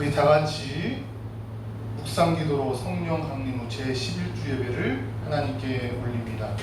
우리 다 같이 묵상기도로 성령 강림 후 제11주 예배를 하나님께 올립니다.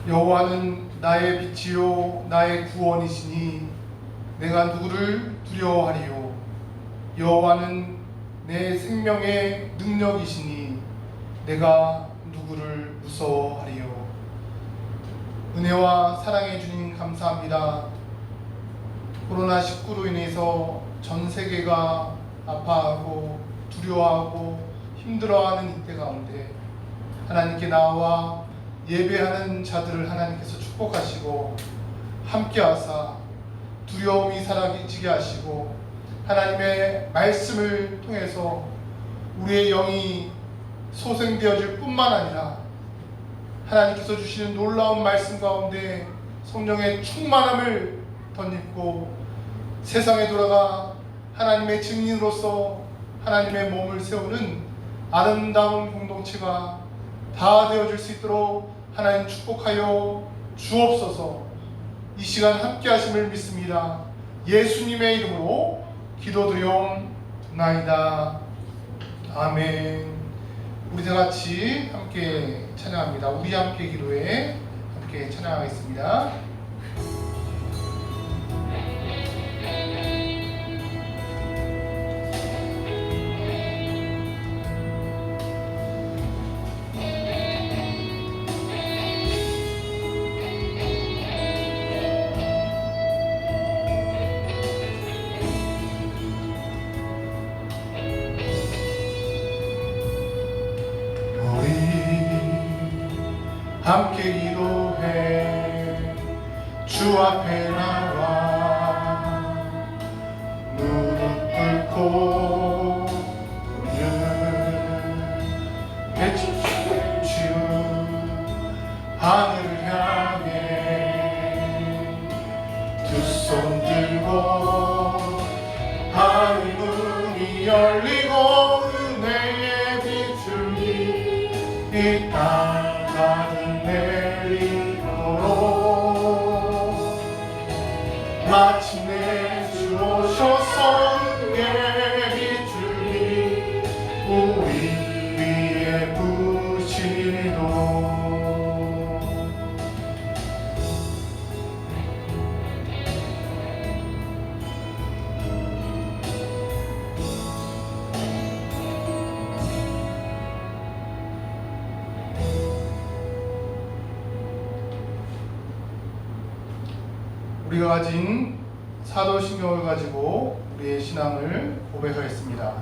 여호와는 나의 빛이요 나의 구원이시니 내가 누구를 두려워하리요. 여호와는 내 생명의 능력이시니 내가 누구를 무서워하리요. 은혜와 사랑의 주님 감사합니다. 코로나19로 인해서 전 세계가 아파하고 두려워하고 힘들어하는 이때 가운데 하나님께 나와 예배하는 자들을 하나님께서 축복하시고 함께하사 두려움이 사라지게 하시고 하나님의 말씀을 통해서 우리의 영이 소생되어질 뿐만 아니라 하나님께서 주시는 놀라운 말씀 가운데 성령의 충만함을 덧입고 세상에 돌아가 하나님의 증인으로서 하나님의 몸을 세우는 아름다운 공동체가 다 되어질 수 있도록 하나님 축복하여 주옵소서. 이 시간 함께 하심을 믿습니다. 예수님의 이름으로 기도드리옵나이다. 아멘. 우리 다 같이 함께 찬양합니다. 우리 함께 기도에 함께 찬양하겠습니다. 함께 기도해 주 앞에 나와 무릎 꿇고 외치는 주 하늘을 향해 두 손 들고 하늘 문이 열리고 은혜의 빛을 이 땅 가득 내리도록 마침내 주 오셔서 은혜의 빛을 우리 위에 부으시도록 우리가 가진 사도신경을 가지고 우리의 신앙을 고백하겠습니다.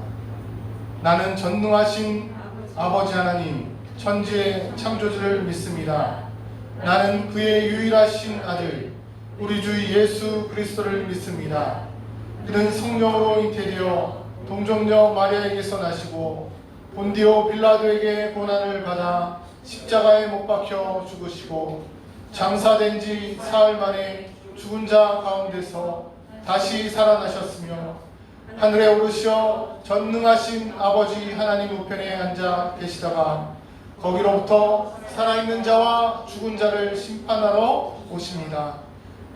나는 전능하신 아버지 하나님 천지의 창조주를 믿습니다. 나는 그의 유일하신 아들 우리 주 예수 그리스도를 믿습니다. 그는 성령으로 잉태되어 동정녀 마리아에게서 나시고 본디오 빌라도에게 고난을 받아 십자가에 못 박혀 죽으시고 장사된 지 사흘 만에 죽은 자 가운데서 다시 살아나셨으며 하늘에 오르시어 전능하신 아버지 하나님 우편에 앉아 계시다가 거기로부터 살아있는 자와 죽은 자를 심판하러 오십니다.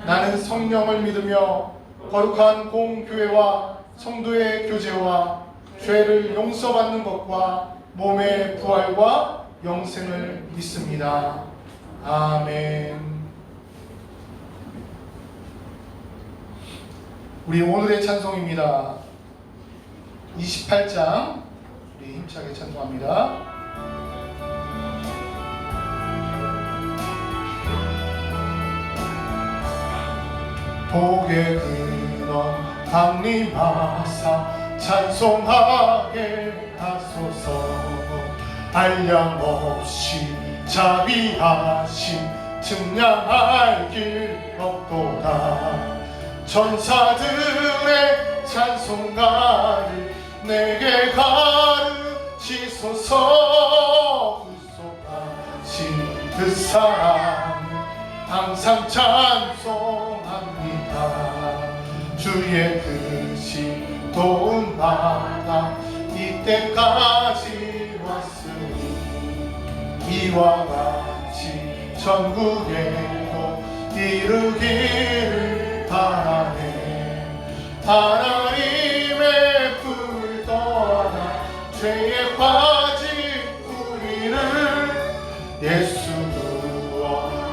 나는 성령을 믿으며 거룩한 공교회와 성도의 교제와 죄를 용서받는 것과 몸의 부활과 영생을 믿습니다. 아멘. 우리 오늘의 찬송입니다. 28장 우리 힘차게 찬송합니다. 복의 근원 강림하사 찬송하게 하소서. 한량없이 자비하심 증량할 길 없도다. 천사들의 찬송가를 내게 가르치소서. 구속하신 그 사랑을 항상 찬송합니다. 주의 크신 도움받아 이때까지 왔으니 이와 같이 천국에도 이르기를 바라네. 하나님의 불 떠나 죄에 빠진 우리를 예수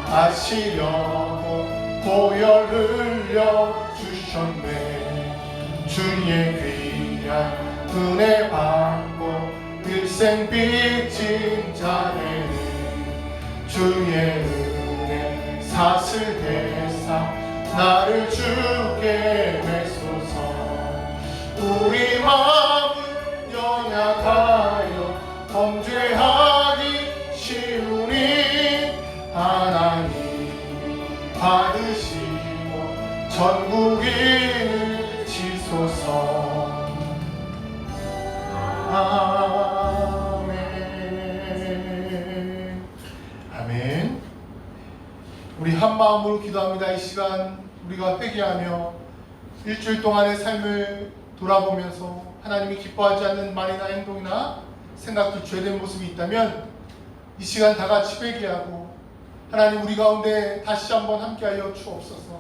구원하시려고 보혈 흘려 주셨네. 주의 귀한 은혜 받고 일생 빚진 자네는 주의 은혜 사슬 대사 나를 주게 되소서. 우리 마음은 연약하여 범죄하기 쉬우니 하나님이 받으시고 전국을 지소서. 아멘. 아멘. 우리 한 마음으로 기도합니다. 이 시간 우리가 회개하며 일주일 동안의 삶을 돌아보면서 하나님이 기뻐하지 않는 말이나 행동이나 생각도 죄된 모습이 있다면 이 시간 다 같이 회개하고 하나님 우리 가운데 다시 한번 함께하여 주옵소서.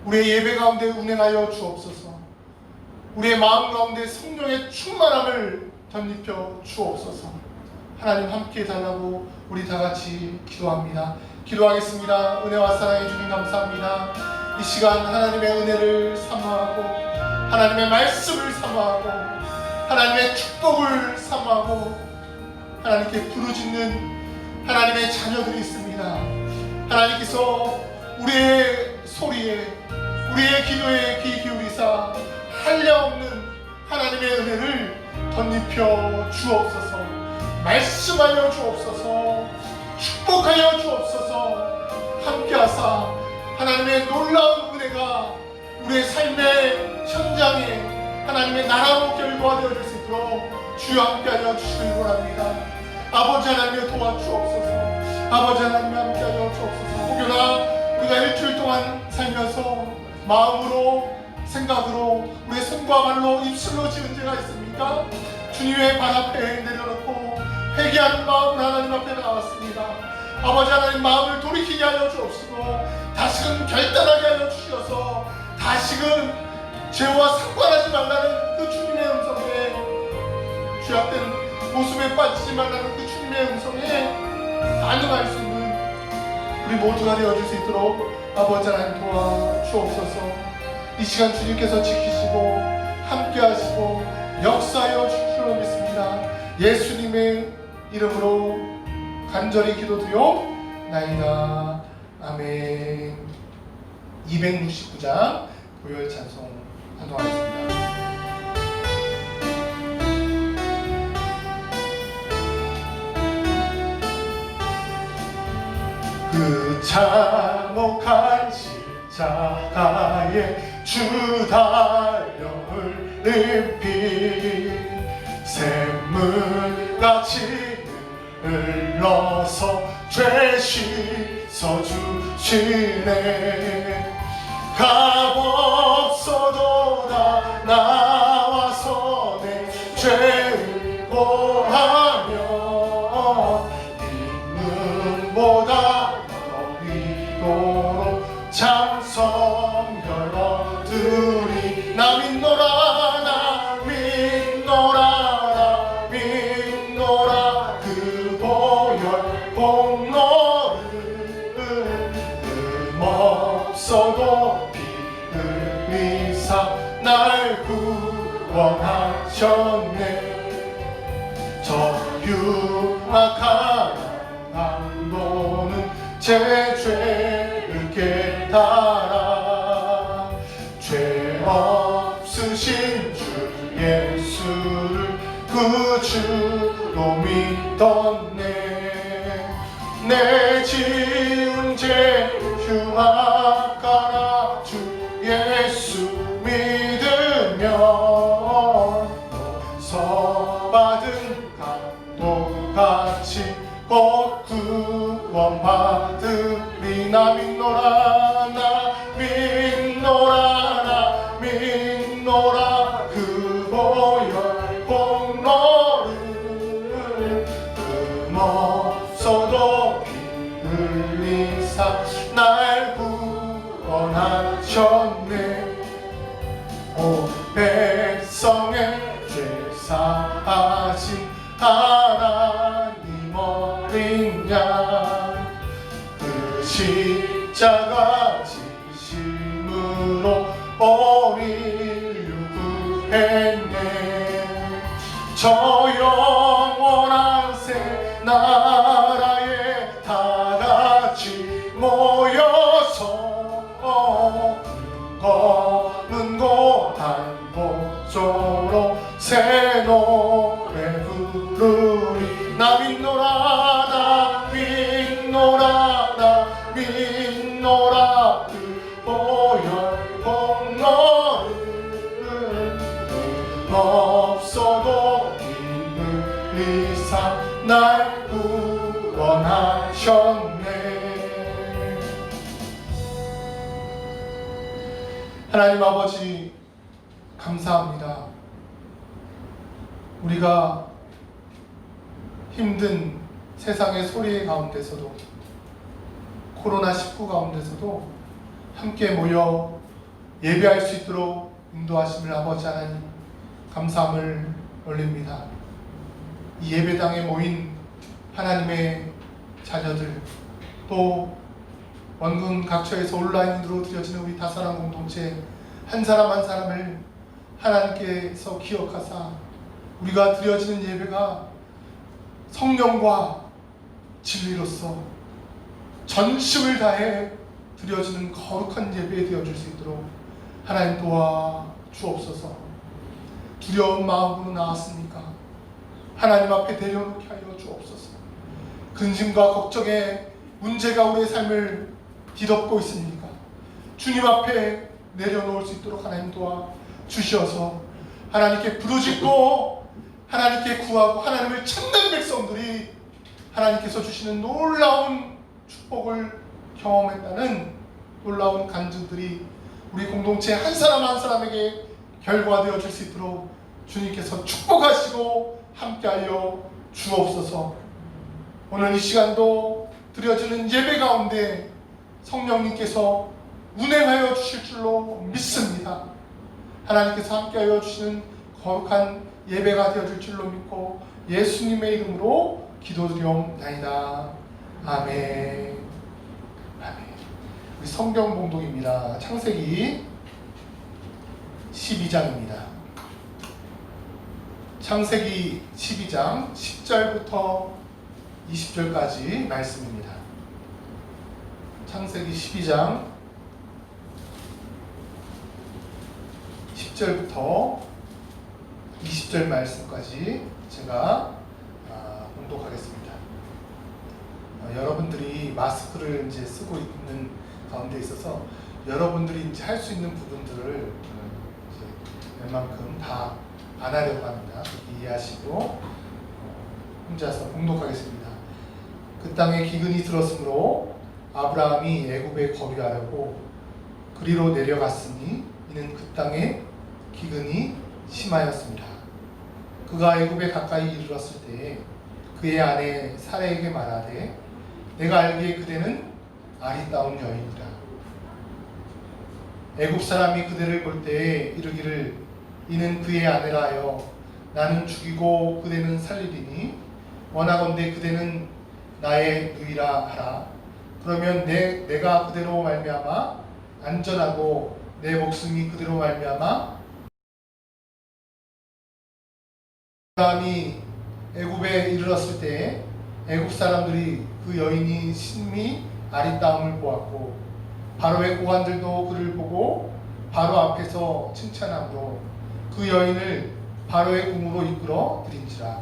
우리의 예배 가운데 운행하여 주옵소서. 우리의 마음 가운데 성령의 충만함을 덧입혀 주옵소서. 하나님 함께 해달라고 우리 다 같이 기도합니다. 기도하겠습니다. 은혜와 사랑해 주님 감사합니다. 이 시간 하나님의 은혜를 사모하고 하나님의 말씀을 사모하고 하나님의 축복을 사모하고 하나님께 부르짖는 하나님의 자녀들이 있습니다. 하나님께서 우리의 소리에 우리의 기도에 귀 기울이사 한량없는 하나님의 은혜를 덧입혀 주옵소서. 말씀하여 주옵소서. 축복하여 주옵소서. 함께하사 하나님의 놀라운 은혜가 우리의 삶의 현장에 하나님의 나라로 결과되어질 수 있도록 주여 함께하여 주시길 원합니다. 아버지 하나님의 도와주옵소서. 아버지 하나님 함께하여 주옵소서. 혹여나 우리가 일주일 동안 살면서 마음으로 생각으로 우리의 손과 발로 입술로 지은 죄가 있습니까? 주님의 발 앞에 내려놓고 회개하는 마음으로 하나님 앞에 나왔습니다. 아버지 하나님 마음을 돌이키게 하여 주옵시고 다시금 결단하게 하여 주셔서 다시금 죄와 상관하지 말라는 그 주님의 음성에 죄악된 모습에 빠지지 말라는 그 주님의 음성에 반응할 수 있는 우리 모두가 되어줄 수 있도록 아버지 하나님 도와주옵소서. 이 시간 주님께서 지키시고 함께하시고 역사하여 주실 줄 믿습니다. 예수님의 이름으로 간절히 기도드리옵나이다. 아멘. 269장 고열 찬송 한동하겠습니다. 그 참혹한 십자가에 주 달려 흘린 피 샘물같이 흘러서 죄 씻어주시네. 값없어도 다 나와서 내 죄를 고하며 있는보다 더 위도록 찬송 열어드리. 나 믿노라 나 믿노라 나 믿노라 그 보혈 공로를 없어도 피 흘리사 날 구원하셨네. 저 흉악한 강도는 제 죄를 깨달아 죄 없으신 주 예수를 구주로 믿었네. 내 지은 죄 흉악하나 주 예수 믿으면 서 받은 감동같이 곧 구원받으리. 나 믿노라 나 믿노라 나 믿노라 그 보혈 공로를 금없어도 피 흘리사 날 구원하셨네. 오 백성의 죄 사하신 하나님 어린 양 그 십자가 지심으로 우리를 구했네. 저 영원한 새 나라에 다 같이 모여서 검은 곳 한복조로 새 노래 부르리. 나 믿노라 나 믿노라 나 믿노라 그 보혈 공로를 없어도 피 흘리사 날 구원하셨네. 하나님 아버지 감사합니다. 우리가 힘든 세상의 소리 가운데서도 코로나19 가운데서도 함께 모여 예배할 수 있도록 인도하심을 아버지 하나님 감사함을 올립니다. 이 예배당에 모인 하나님의 자녀들 또 원군 각처에서 온라인으로 드려지는 우리 다사랑 공동체 한 사람 한 사람을 하나님께서 기억하사 우리가 드려지는 예배가 성령과 진리로서 전심을 다해 드려지는 거룩한 예배 되어줄 수 있도록 하나님 도와 주옵소서. 두려운 마음으로 나왔으니까 하나님 앞에 내려놓게 하여 주옵소서. 근심과 걱정의 문제가 우리의 삶을 뒤덮고 있습니까? 주님 앞에 내려놓을 수 있도록 하나님 도와 주셔서 하나님께 부르짖고 하나님께 구하고 하나님을 찾는 백성들이 하나님께서 주시는 놀라운 축복을 경험했다는 놀라운 간증들이 우리 공동체 한 사람 한 사람에게 결과되어 줄 수 있도록 주님께서 축복하시고 함께하여 주옵소서. 오늘 이 시간도 드려지는 예배 가운데 성령님께서 운행하여 주실 줄로 믿습니다. 하나님께서 함께하여 주시는 거룩한 예배가 되어줄 줄로 믿고 예수님의 이름으로 기도드리옵나이다. 아멘. 아멘. 우리 성경 봉독입니다. 창세기 12장입니다. 창세기 12장 10절부터 20절까지 말씀입니다. 창세기 12장 10절부터 20절 말씀까지 제가 봉독하겠습니다. 여러분들이 마스크를 이제 쓰고 있는 가운데 있어서 여러분들이 이제 할 수 있는 부분들을 이제 웬만큼 다 안 하려고 합니다. 이해하시고 혼자서 봉독하겠습니다. 그 땅에 기근이 들었으므로 아브라함이 애굽에 거류하려고 그리로 내려갔으니 이는 그 땅에 기근이 심하였습니다. 그가 애굽에 가까이 이르렀을 때에 그의 아내 사레에게 말하되 내가 알기에 그대는 아리따운 여인이라. 애굽 사람이 그대를 볼 때에 이르기를 이는 그의 아내라 하여 나는 죽이고 그대는 살리리니 원하건대 그대는 나의 누이라 하라. 그러면 내가 그대로 말미암아 안전하고 내 목숨이 그대로 말미암아 아브라함이 애굽에 이르렀을 때에 애굽 사람들이 그 여인이 심히 아리따움을 보았고 바로의 고관들도 그를 보고 바로 앞에서 칭찬하므로 그 여인을 바로의 궁으로 이끌어 드린지라.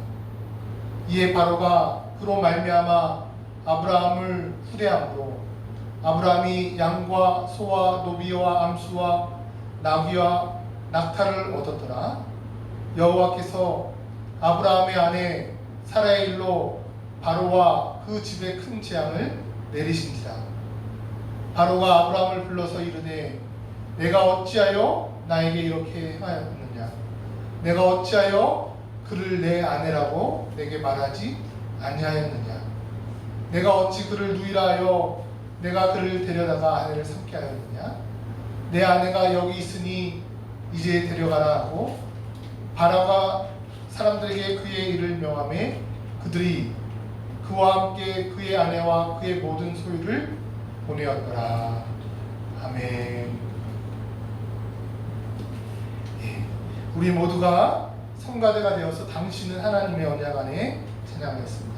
이에 바로가 그로 말미암아 아브라함을 후대함으로 아브라함이 양과 소와 노비와 암수와 나귀와 낙타를 얻었더라. 여호와께서 아브라함의 아내 사라의 일로 바로와 그 집에 큰 재앙을 내리신지라. 바로가 아브라함을 불러서 이르되 내가 어찌하여 나에게 이렇게 하였느냐? 내가 어찌하여 그를 내 아내라고 내게 말하지 아니하였느냐? 내가 어찌 그를 누이라 하여 내가 그를 데려다가 아내를 삼게 하였느냐? 내 아내가 여기 있으니 이제 데려가라 하고 바로가 사람들에게 그의 일을 명하매 그들이 그와 함께 그의 아내와 그의 모든 소유를 보내었더라. 아멘. 예, 우리 모두가 성가대가 되어서 당신은 하나님의 언약 안에 찬양하겠습니다.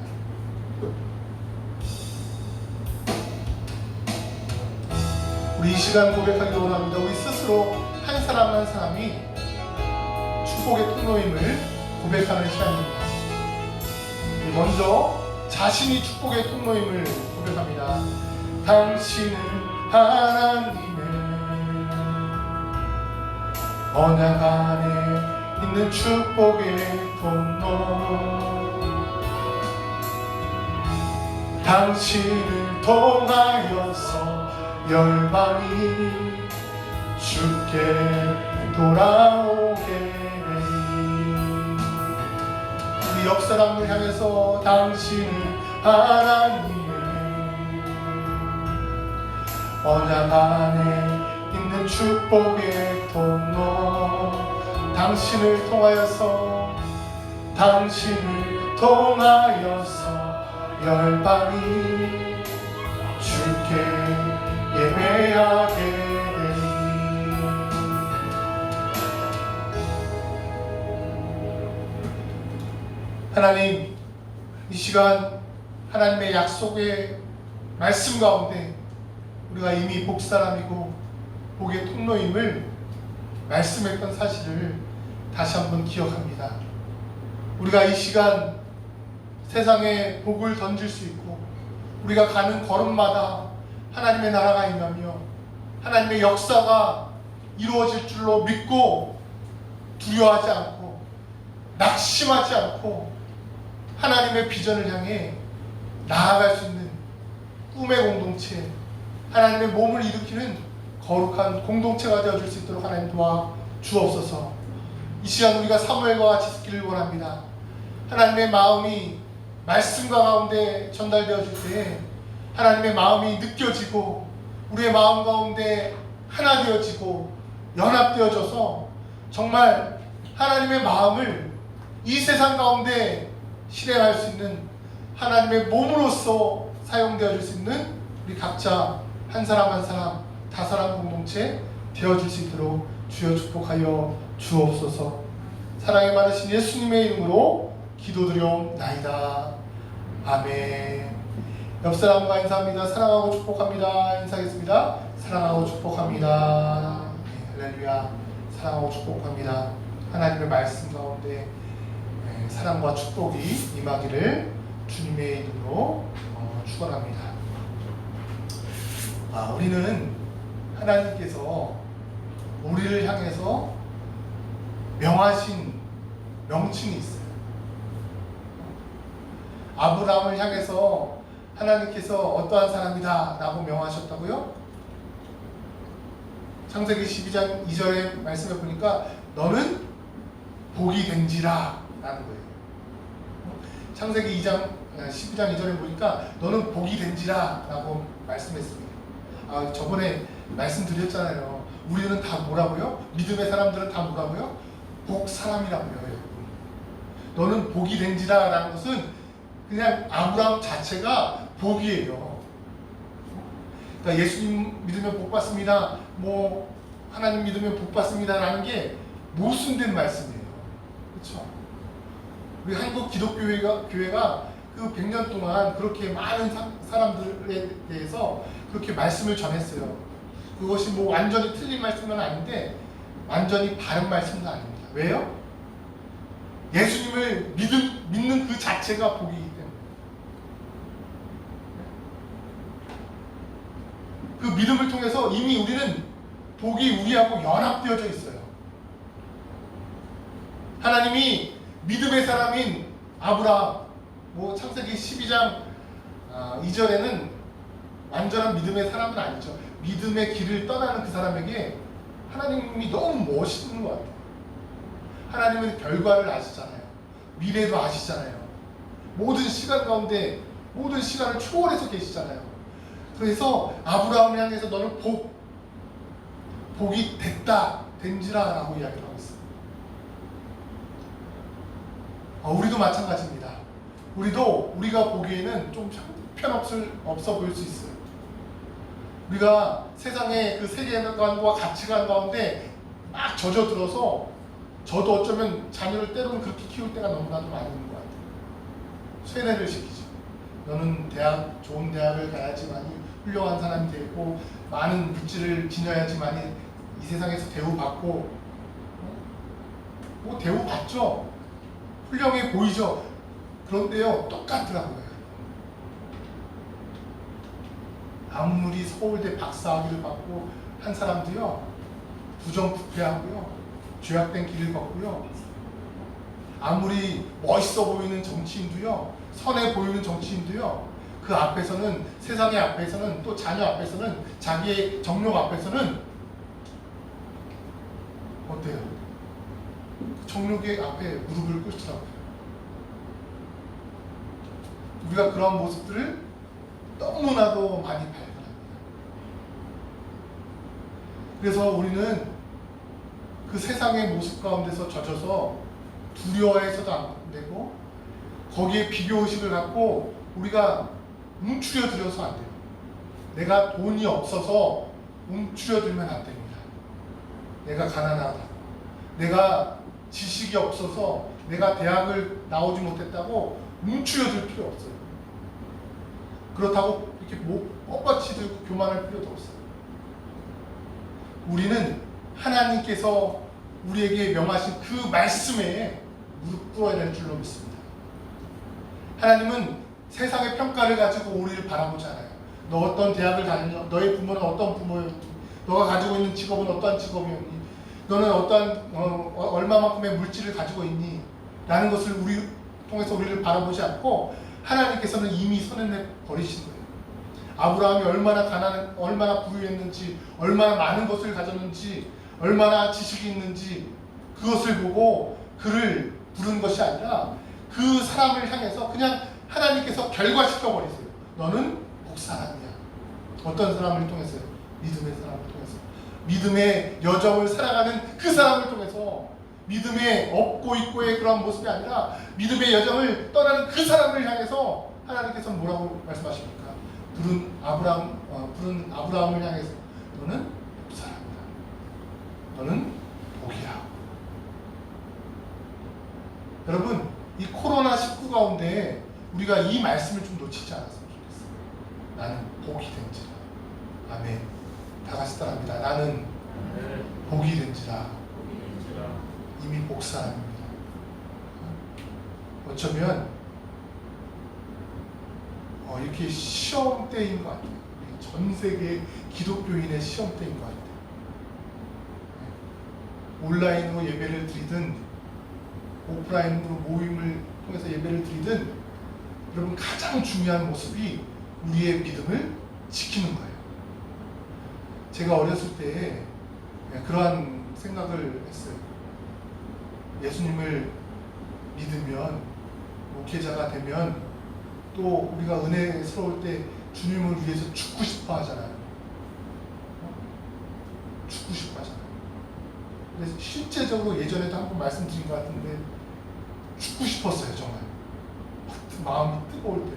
우리 이 시간 고백하기를 원합니다. 우리 스스로 한 사람 한 사람이 축복의 통로임을 고백하는 시간입니다. 먼저 자신이 축복의 통로임을 고백합니다. 당신은 하나님의 언약 안에 있는 축복의 통로, 당신을 통하여서 열방이 주께 돌아오게 되니 우리 옆 사람을 향해서 당신을 하나님의 언약 안에 있는 축복의 통로, 당신을 통하여서 열방이 주께 예배하게 되니 하나님, 이 시간 하나님의 약속의 말씀 가운데 우리가 이미 복 사람이고 복의 통로임을 말씀했던 사실을 다시 한번 기억합니다. 우리가 이 시간 세상에 복을 던질 수 있고 우리가 가는 걸음마다 하나님의 나라가 임하며 하나님의 역사가 이루어질 줄로 믿고 두려워하지 않고 낙심하지 않고 하나님의 비전을 향해 나아갈 수 있는 꿈의 공동체, 하나님의 몸을 일으키는 거룩한 공동체가 되어줄 수 있도록 하나님 도와주옵소서. 이 시간 우리가 사무엘과 같이 있기를 원합니다. 하나님의 마음이 말씀과 가운데 전달되어질 때 하나님의 마음이 느껴지고 우리의 마음 가운데 하나 되어지고 연합되어져서 정말 하나님의 마음을 이 세상 가운데 실행할 수 있는 하나님의 몸으로서 사용되어질 수 있는 우리 각자 한 사람 한 사람 다사람 공동체 되어질 수 있도록 주여 축복하여 주옵소서. 사랑이 많으신 예수님의 이름으로 기도드려옵나이다. 아멘. 옆 사람과 인사합니다. 사랑하고 축복합니다. 인사하겠습니다. 사랑하고 축복합니다. 네, 할렐루야. 사랑하고 축복합니다. 하나님의 말씀 가운데 사랑과 축복이 임하기를 주님의 이름으로 축원합니다. 우리는 하나님께서 우리를 향해서 명하신 명칭이 있어요. 아브라함을 향해서 하나님께서 어떠한 사람이다 라고 명하셨다고요? 창세기 12장 2절의 말씀을 보니까 너는 복이 된지라 라는 거예요. 창세기 12장 2절에 보니까 너는 복이 된지라 라고 말씀했습니다. 저번에 말씀드렸잖아요. 우리는 다 뭐라고요? 믿음의 사람들은 다 뭐라고요? 복 사람이라고요. 너는 복이 된지라 라는 것은 그냥 아브라함 자체가 복이에요. 그러니까 예수님 믿으면 복 받습니다. 뭐 하나님 믿으면 복 받습니다 라는 게 모순된 말씀이에요. 그렇죠? 우리 한국 기독교회가 그 100년 동안 그렇게 많은 사람들에 대해서 그렇게 말씀을 전했어요. 그것이 뭐 완전히 틀린 말씀은 아닌데 완전히 바른 말씀은 아닙니다. 왜요? 예수님을 믿는 그 자체가 복이기 때문에 그 믿음을 통해서 이미 우리는 복이 우리하고 연합되어져 있어요. 하나님이 믿음의 사람인 아브라함, 창세기 12장 2절에는 완전한 믿음의 사람은 아니죠. 믿음의 길을 떠나는 그 사람에게 하나님이 너무 멋있는 것 같아요. 하나님은 결과를 아시잖아요. 미래도 아시잖아요. 모든 시간 가운데 모든 시간을 초월해서 계시잖아요. 그래서 아브라함을 향해서 너는 복이 된지라 라고 이야기를 하고 있어요. 우리도 마찬가지입니다. 우리가 보기에는 좀 형편없어 보일 수 있어요. 우리가 세상의 그 세계관과 가치관 가운데 막 젖어들어서 저도 어쩌면 자녀를 때로는 그렇게 키울 때가 너무나도 많이 있는 것 같아요. 세뇌를 시키죠. 너는 좋은 대학을 가야지만이 훌륭한 사람이 되고 많은 물질을 지녀야지만이 이 세상에서 대우받고 대우받죠. 훌륭해 보이죠. 그런데요, 똑같더라고요. 아무리 서울대 박사학위를 받고 한 사람도요, 부정부패하고요, 죄악된 길을 걷고요, 아무리 멋있어 보이는 정치인도요, 선해 보이는 정치인도요, 그 앞에서는, 세상의 앞에서는, 또 자녀 앞에서는, 자기의 정욕 앞에서는 어때요? 정욕의 앞에 무릎을 꿇더라고요. 우리가 그런 모습들을 너무나도 많이 발견합니다. 그래서 우리는 그 세상의 모습 가운데서 젖어서 두려워해서도 안 되고 거기에 비교의식을 갖고 우리가 움츠려들어서 안 돼요. 내가 돈이 없어서 움츠려들면 안 됩니다. 내가 가난하다. 내가 지식이 없어서 내가 대학을 나오지 못했다고 움츠려들 필요 없어요. 그렇다고 이렇게 뻣뻣이 들고 교만할 필요도 없어요. 우리는 하나님께서 우리에게 명하신 그 말씀에 무릎 꿇어야 될 줄로 믿습니다. 하나님은 세상의 평가를 가지고 우리를 바라보지 않아요. 너 어떤 대학을 다녔니? 너의 부모는 어떤 부모였니? 너가 가지고 있는 직업은 어떠한 직업이었니? 너는 얼마만큼의 물질을 가지고 있니? 라는 것을 우리 통해서 우리를 바라보지 않고 하나님께서는 이미 선언해 버리신 거예요. 아브라함이 얼마나 부유했는지, 얼마나 많은 것을 가졌는지, 얼마나 지식이 있는지 그것을 보고 그를 부른 것이 아니라 그 사람을 향해서 그냥 하나님께서 결과시켜 버리세요. 너는 복사람이야. 어떤 사람을 통해서요? 믿음의 사람을 통해서. 믿음의 여정을 살아가는 그 사람을 통해서, 믿음의 없고 있고의 그런 모습이 아니라 믿음의 여정을 떠나는 그 사람을 향해서 하나님께서는 뭐라고 말씀하십니까? 부른 아브라함을 향해서 너는 복사람이다. 너는 복이야. 여러분, 이 코로나19 가운데 우리가 이 말씀을 좀 놓치지 않았으면 좋겠어요. 나는 복이 된지라. 아멘. 다 같이 따라합니다. 나는 복이 된지라. 이미 복사랍니다. 어쩌면 이렇게 시험 때인 것 같아요. 전 세계 기독교인의 시험 때인 것 같아요. 온라인으로 예배를 드리든 오프라인으로 모임을 통해서 예배를 드리든 여러분 가장 중요한 모습이 우리의 믿음을 지키는 거예요. 제가 어렸을 때 그러한 생각을 했어요. 예수님을 믿으면, 목회자가 되면 또 우리가 은혜스러울 때 주님을 위해서 죽고 싶어 하잖아요. 죽고 싶어 하잖아요. 근데 실제적으로 예전에도 한번 말씀드린 것 같은데 죽고 싶었어요. 정말 마음이 뜨거울 때.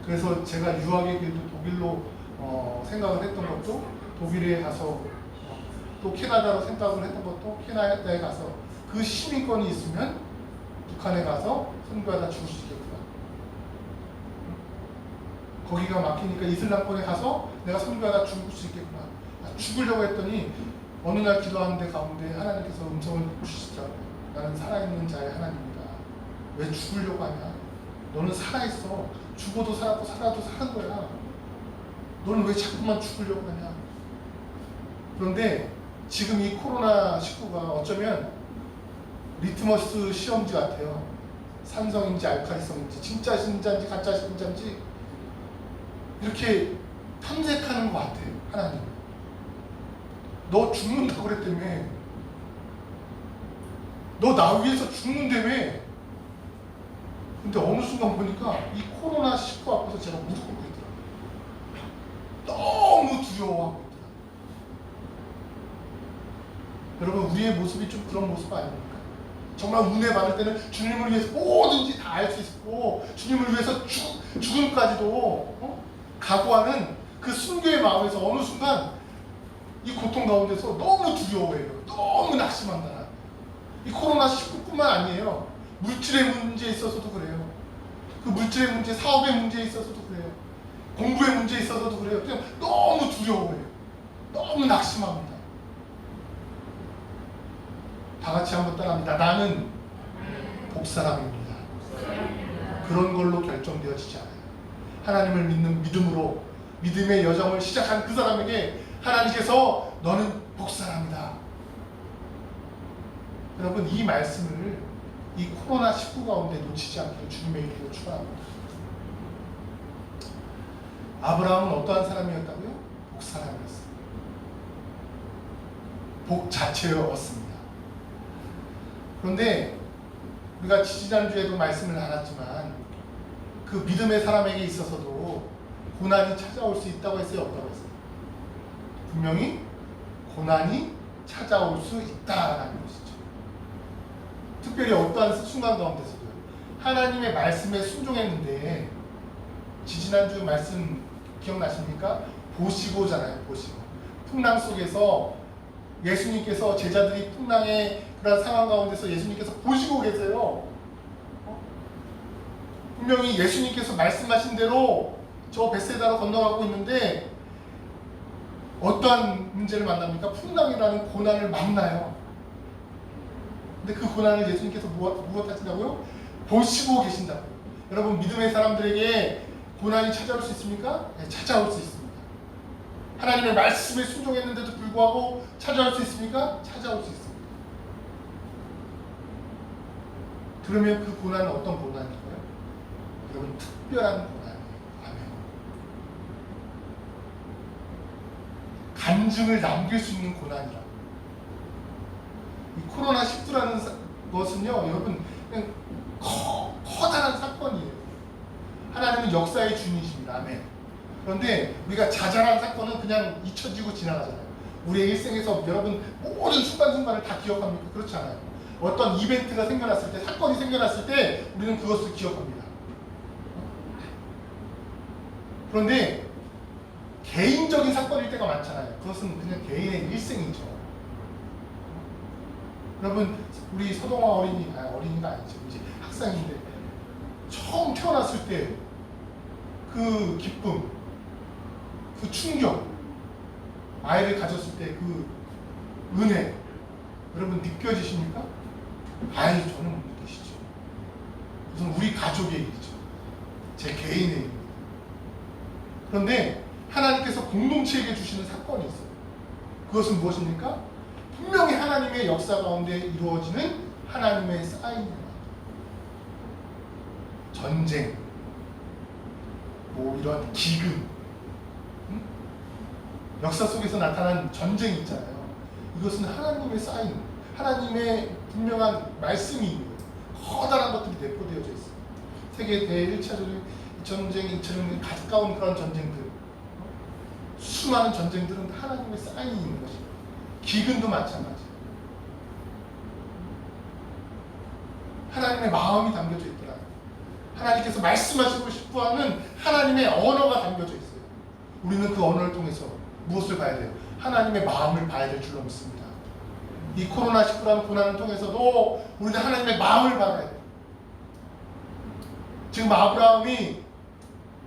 그래서 제가 유학의 길도 독일로 생각을 했던 것도, 독일에 가서 또 캐나다로 생각을 했던 것도, 캐나다에 가서 그 시민권이 있으면 북한에 가서 선교하다 죽을 수 있겠구나. 거기가 막히니까 이슬람권에 가서 내가 선교하다 죽을 수 있겠구나. 죽으려고 했더니 어느 날 기도하는데 가운데 하나님께서 음성을 주시더라고요. 나는 살아있는 자의 하나님이다. 왜 죽으려고 하냐? 너는 살아있어. 죽어도 살았고 살아도 사는 거야. 너는 왜 자꾸만 죽으려고 하냐? 그런데 지금 이 코로나19가 어쩌면 리트머스 시험지 같아요. 산성인지 알칼리성인지 진짜 신자인지 가짜 신자인지 이렇게 탐색하는 것 같아요. 하나님 너 죽는다고 그랬다며. 너 나 위해서 죽는다며. 근데 어느 순간 보니까 이 코로나19 앞에서 제가 무릎 꿇고 있더라고요. 너무 두려워하고 있더라고요. 여러분 우리의 모습이 좀 그런 모습 아닙니까? 정말 은혜 받을 때는 주님을 위해서 뭐든지 다 할 수 있고 주님을 위해서 죽음까지도 각오하는 그 순교의 마음에서 어느 순간 이 고통 가운데서 너무 두려워해요. 너무 낙심한다. 이 코로나19뿐만 아니에요. 물질의 문제에 있어서도 그래요. 그 물질의 문제, 사업의 문제에 있어서도 그래요. 공부의 문제에 있어서도 그래요. 그냥 너무 두려워해요. 너무 낙심합니다. 다 같이 한번 따라합니다. 나는 복사람입니다. 그런 걸로 결정되어지지 않아요. 하나님을 믿는 믿음으로 믿음의 여정을 시작한 그 사람에게 하나님께서 너는 복사람이다. 여러분 이 말씀을 이 코로나19 가운데 놓치지 않기를 주님의 이름으로 축원합니다. 아브라함은 어떠한 사람이었다고요? 복사람이었어요. 복 자체였습니다. 그런데 우리가 지지난주에도 말씀을 나눴지만 그 믿음의 사람에게 있어서도 고난이 찾아올 수 있다고 했어요? 없다고 했어요? 분명히 고난이 찾아올 수 있다라는 것이죠. 특별히 어떠한 순간 가운데서도요. 하나님의 말씀에 순종했는데 지지난주 말씀 기억나십니까? 보시고잖아요. 보시고. 풍랑 속에서 예수님께서 제자들이 풍랑의 그런 상황 가운데서 예수님께서 보시고 계세요. 분명히 예수님께서 말씀하신 대로 저 벳세다로 건너가고 있는데 어떠한 문제를 만납니까? 풍랑이라는 고난을 만나요. 근데 그 고난을 예수님께서 무엇 하신다고요? 보시고 계신다고요. 여러분 믿음의 사람들에게 고난이 찾아올 수 있습니까? 네, 찾아올 수 있습니다. 하나님의 말씀에 순종했는데도 불구하고 찾아올 수 있습니까? 찾아올 수 있습니다. 그러면 그 고난은 어떤 고난일까요? 여러분 특별한 고난이에요. 아멘. 간증을 남길 수 있는 고난이라고. 이 코로나19라는 것은요, 여러분 그냥 커다란 사건이에요. 하나님은 역사의 주인이십니다. 아멘. 그런데 우리가 자잘한 사건은 그냥 잊혀지고 지나가잖아요. 우리의 일생에서 여러분 모든 순간순간을 다 기억합니까? 그렇지 않아요. 어떤 이벤트가 생겨났을 때, 사건이 생겨났을 때 우리는 그것을 기억합니다. 그런데 개인적인 사건일 때가 많잖아요. 그것은 그냥 개인의 일생이죠. 여러분 우리 서동아 어린이가 아니죠. 이제 학생인데 처음 태어났을 때 그 기쁨, 그 충격, 아이를 가졌을 때 그 은혜, 여러분 느껴지십니까? 아니 저는 못 느끼시죠. 우선 우리 가족의 일이죠. 제 개인의 일입니다. 그런데 하나님께서 공동체에게 주시는 사건이 있어요. 그것은 무엇입니까? 분명히 하나님의 역사 가운데 이루어지는 하나님의 사인입니다. 전쟁, 뭐 이런 기근, 역사 속에서 나타난 전쟁이 있잖아요. 이것은 하나님의 사인, 하나님의 분명한 말씀이 있는 커다란 것들이 내포되어져 있어요. 세계 대1차적인 전쟁, 2차적인 가까운 그런 전쟁들, 수많은 전쟁들은 하나님의 사인이 있는 것입니다. 기근도 마찬가지예요. 하나님의 마음이 담겨져 있더라. 하나님께서 말씀하시고 싶어하는 하나님의 언어가 담겨져 있어요. 우리는 그 언어를 통해서 무엇을 봐야 돼요? 하나님의 마음을 봐야 될 줄로 믿습니다. 이 코로나19라는 고난을 통해서도 우리는 하나님의 마음을 봐야 돼요. 지금 아브라함이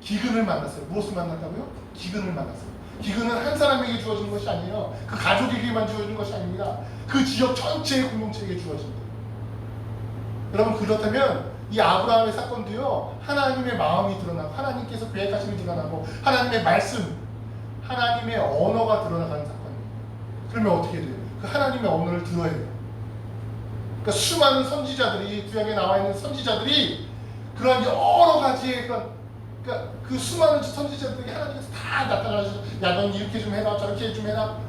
기근을 만났어요. 무엇을 만났다고요? 기근을 만났어요. 기근은 한 사람에게 주어지는 것이 아니에요. 그 가족에게만 주어지는 것이 아닙니다. 그 지역 전체의 공동체에게 주어집니다. 여러분, 그렇다면 이 아브라함의 사건도요, 하나님의 마음이 드러나고 하나님께서 계획하심이 드러나고 하나님의 말씀, 하나님의 언어가 드러나가는 사건입니다. 그러면 어떻게 돼요? 그 하나님의 언어를 들어야 돼요. 그러니까 수많은 선지자들이, 구약에 나와 있는 선지자들이 그러한 여러 가지의 그러니까 그 수많은 선지자들에게 하나님께서 다 나타나셔서 야, 넌 이렇게 좀 해라, 저렇게 좀 해라,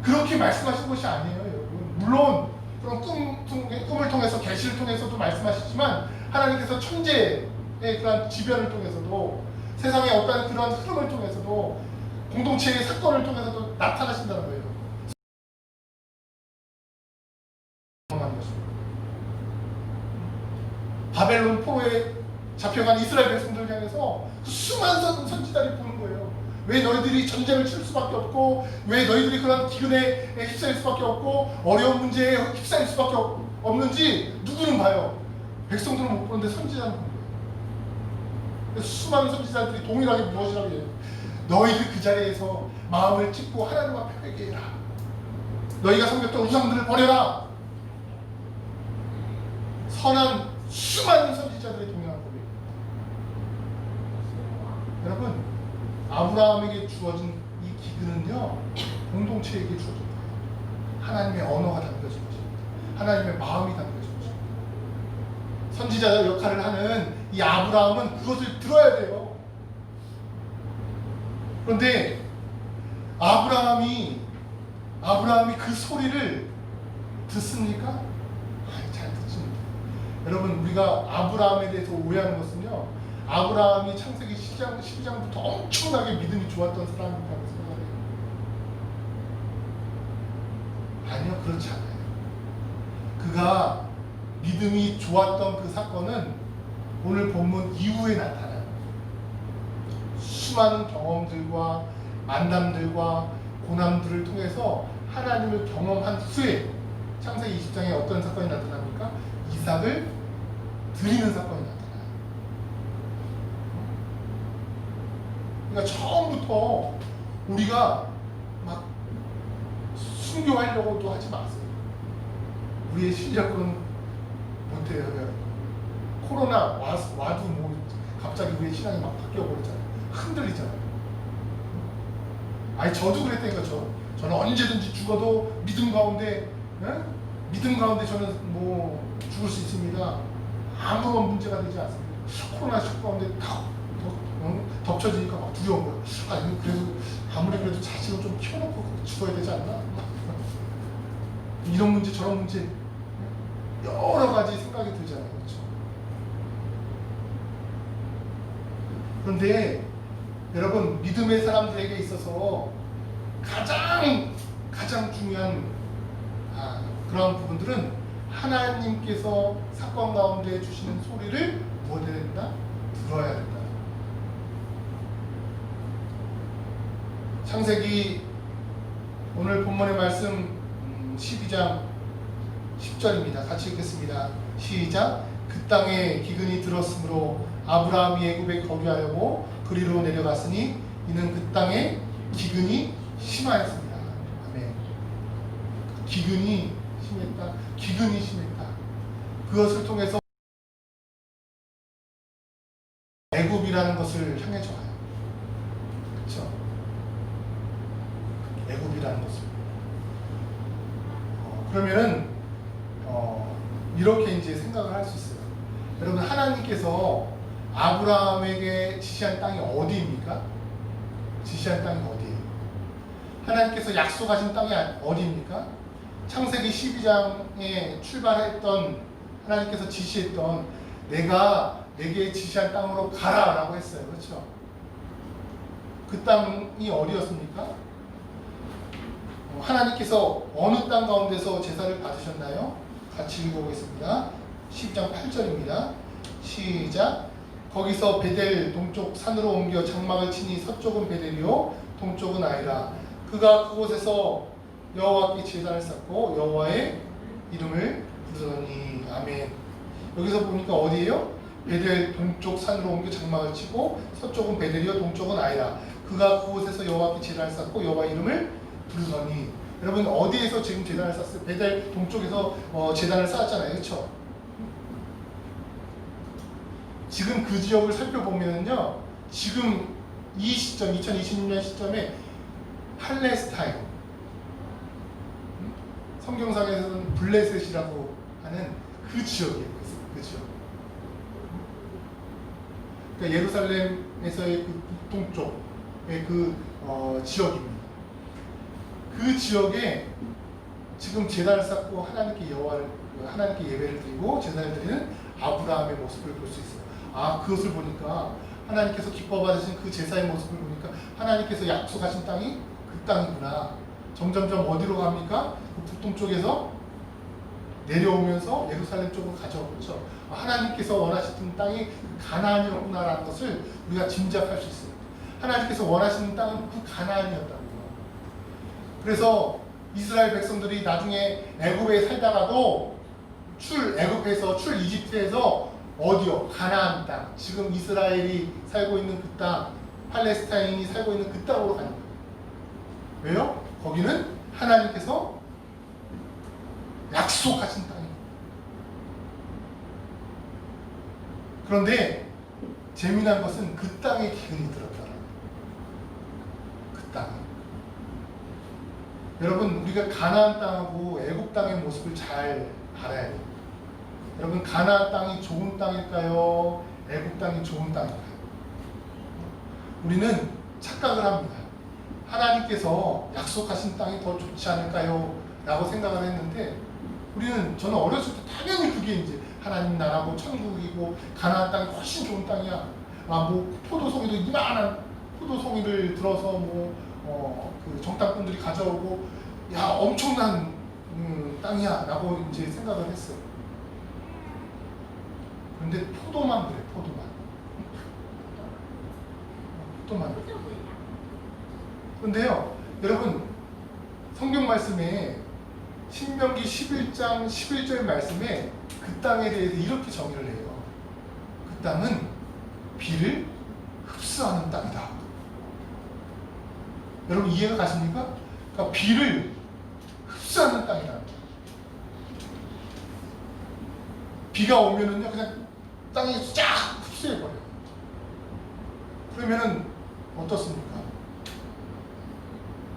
그렇게 말씀하신 것이 아니에요, 여러분. 물론 그런 꿈을 통해서, 계시를 통해서도 말씀하시지만 하나님께서 천재의 그런 지변을 통해서도, 세상의 어떤 그런 흐름을 통해서도, 공동체의 사건을 통해서도 나타나신다는 거예요. 바벨론 포로에 잡혀간 이스라엘 백성들을 향해서 그 수많은 선지자들이 보는 거예요. 왜 너희들이 전쟁을 칠 수밖에 없고, 왜 너희들이 그런 기근에 휩싸일 수밖에 없고, 어려운 문제에 휩싸일 수밖에 없는지 누구는 봐요. 백성들은 못 보는데 선지자는 보는 거예요. 수많은 선지자들이 동일하게 무엇이라고 해요? 너희들 그 자리에서 마음을 찢고 하나님 앞에 회개해라. 너희가 섬겼던 우상들을 버려라. 선한 수많은 선지자들의 동일한 고백입니다. 여러분, 아브라함에게 주어진 이 기근은요, 공동체에게 주어진 거예요. 하나님의 언어가 담겨진 것입니다. 하나님의 마음이 담겨진 것입니다. 선지자 역할을 하는 이 아브라함은 그것을 들어야 돼요. 그런데 아브라함이 그 소리를 듣습니까? 잘 듣습니다. 여러분, 우리가 아브라함에 대해서 오해하는 것은요, 아브라함이 창세기 12장부터 엄청나게 믿음이 좋았던 사람이라고 생각해요. 아니요, 그렇지 않아요. 그가 믿음이 좋았던 그 사건은 오늘 본문 이후에 나타나요. 수많은 경험들과 만남들과 고난들을 통해서 하나님을 경험한 후에 창세기 20장에 어떤 사건이 나타납니까? 이삭을 드리는 사건이 나타나요. 그러니까 처음부터 우리가 막 순교하려고도 하지 마세요. 우리의 실력은 못해요. 코로나 와도 뭐 갑자기 우리의 신앙이 막 바뀌어버렸잖아요. 흔들리잖아요. 아니, 저도 그랬다니까. 저는 언제든지 죽어도 믿음 가운데, 저는 뭐 죽을 수 있습니다. 아무런 문제가 되지 않습니다. 코로나19 가운데 덮쳐지니까 막 두려운 거예요. 아니, 그래도 아무리 그래도 자식을 좀 키워놓고 죽어야 되지 않나? 이런 문제 저런 문제 여러 가지 생각이 들잖아요. 그렇죠? 그런데 여러분, 믿음의 사람들에게 있어서 가장 중요한 그런 부분들은 하나님께서 사건 가운데 주시는 소리를 뭐 해야 된다? 들어야 된다. 창세기 오늘 본문의 말씀 12장 10절입니다. 같이 읽겠습니다. 시작. 그 땅에 기근이 들었으므로 아브라함이 애굽에 거주하려고 그리로 내려갔으니 이는 그 땅에 기근이 심하였습니다. 아멘. 기근이 심했다. 그것을 통해서 애굽이라는 것을 향해져 가요. 그렇죠? 애굽이라는 것을. 그러면은 이렇게 이제 생각을 할 수 있어요. 여러분, 하나님께서 아브라함에게 지시한 땅이 어디입니까? 지시한 땅이 어디예요? 하나님께서 약속하신 땅이 어디입니까? 창세기 12장에 출발했던, 하나님께서 지시했던 내가 내게 지시한 땅으로 가라라고 했어요. 그렇죠? 그 땅이 어디였습니까? 하나님께서 어느 땅 가운데서 제사를 받으셨나요? 같이 읽어보겠습니다. 10장 8절입니다. 시작. 거기서 베델 동쪽 산으로 옮겨 장막을 치니 서쪽은 베델이요 동쪽은 아이라. 그가 그곳에서 여호와께 제단을 쌓고 여호와의 이름을 부르더니. 아멘. 여기서 보니까 어디예요? 베델 동쪽 산으로 옮겨 장막을 치고 서쪽은 베델이요 동쪽은 아이라. 그가 그곳에서 여호와께 제단을 쌓고 여호와 이름을 부르더니, 여러분 어디에서 지금 제단을 쌓았어요? 베델 동쪽에서 제단을 쌓았잖아요, 그렇죠? 지금 그 지역을 살펴보면요, 지금 이 시점, 2026년 시점에 팔레스타인, 성경상에서는 블레셋이라고 하는 그 지역이에요. 그 지역. 그러니까 예루살렘에서의 그 북동쪽의 그 지역입니다. 그 지역에 지금 제단을 쌓고 하나님께 예배를 드리고 제단을 드리는 아브라함의 모습을 볼 수 있어요. 아, 그것을 보니까 하나님께서 기뻐 받으신 그 제사의 모습을 보니까 하나님께서 약속하신 땅이 그 땅이구나. 점점점 어디로 갑니까? 그 북동쪽에서 내려오면서 예루살렘 쪽으로 가죠. 그렇죠? 하나님께서 원하시는 땅이 가나안이었구나라는 것을 우리가 짐작할 수 있어요. 하나님께서 원하시는 땅은 그 가나안이었다고요. 그래서 이스라엘 백성들이 나중에 애굽에 살다가도 애굽에서 이집트에서 어디요? 가나안 땅, 지금 이스라엘이 살고 있는 그 땅, 팔레스타인이 살고 있는 그 땅으로 가는 거예요. 왜요? 거기는 하나님께서 약속하신 땅이에요. 그런데 재미난 것은 그 땅에 기근이 들었다는 거예요. 그 땅에. 여러분, 우리가 가나안 땅하고 애굽 땅의 모습을 잘 알아야 돼요. 여러분, 가나안 땅이 좋은 땅일까요? 애굽 땅이 좋은 땅일까요? 우리는 착각을 합니다. 하나님께서 약속하신 땅이 더 좋지 않을까요? 라고 생각을 했는데, 저는 어렸을 때 당연히 그게 이제 하나님 나라고 천국이고 가나안 땅이 훨씬 좋은 땅이야. 포도송이도 이만한 포도송이를 들어서 그 정탐꾼들이 가져오고, 야, 엄청난 땅이야 라고 이제 생각을 했어요. 그런데 포도만 그래, 포도만. 그런데요, 여러분, 성경 말씀에 신명기 11장 11절 말씀에 그 땅에 대해서 이렇게 정의를 해요. 그 땅은 비를 흡수하는 땅이다. 여러분 이해가 가십니까? 그러니까 비를 흡수하는 땅이다. 비가 오면은요, 그냥 땅이 쫙 흡수해버려요. 그러면은 어떻습니까?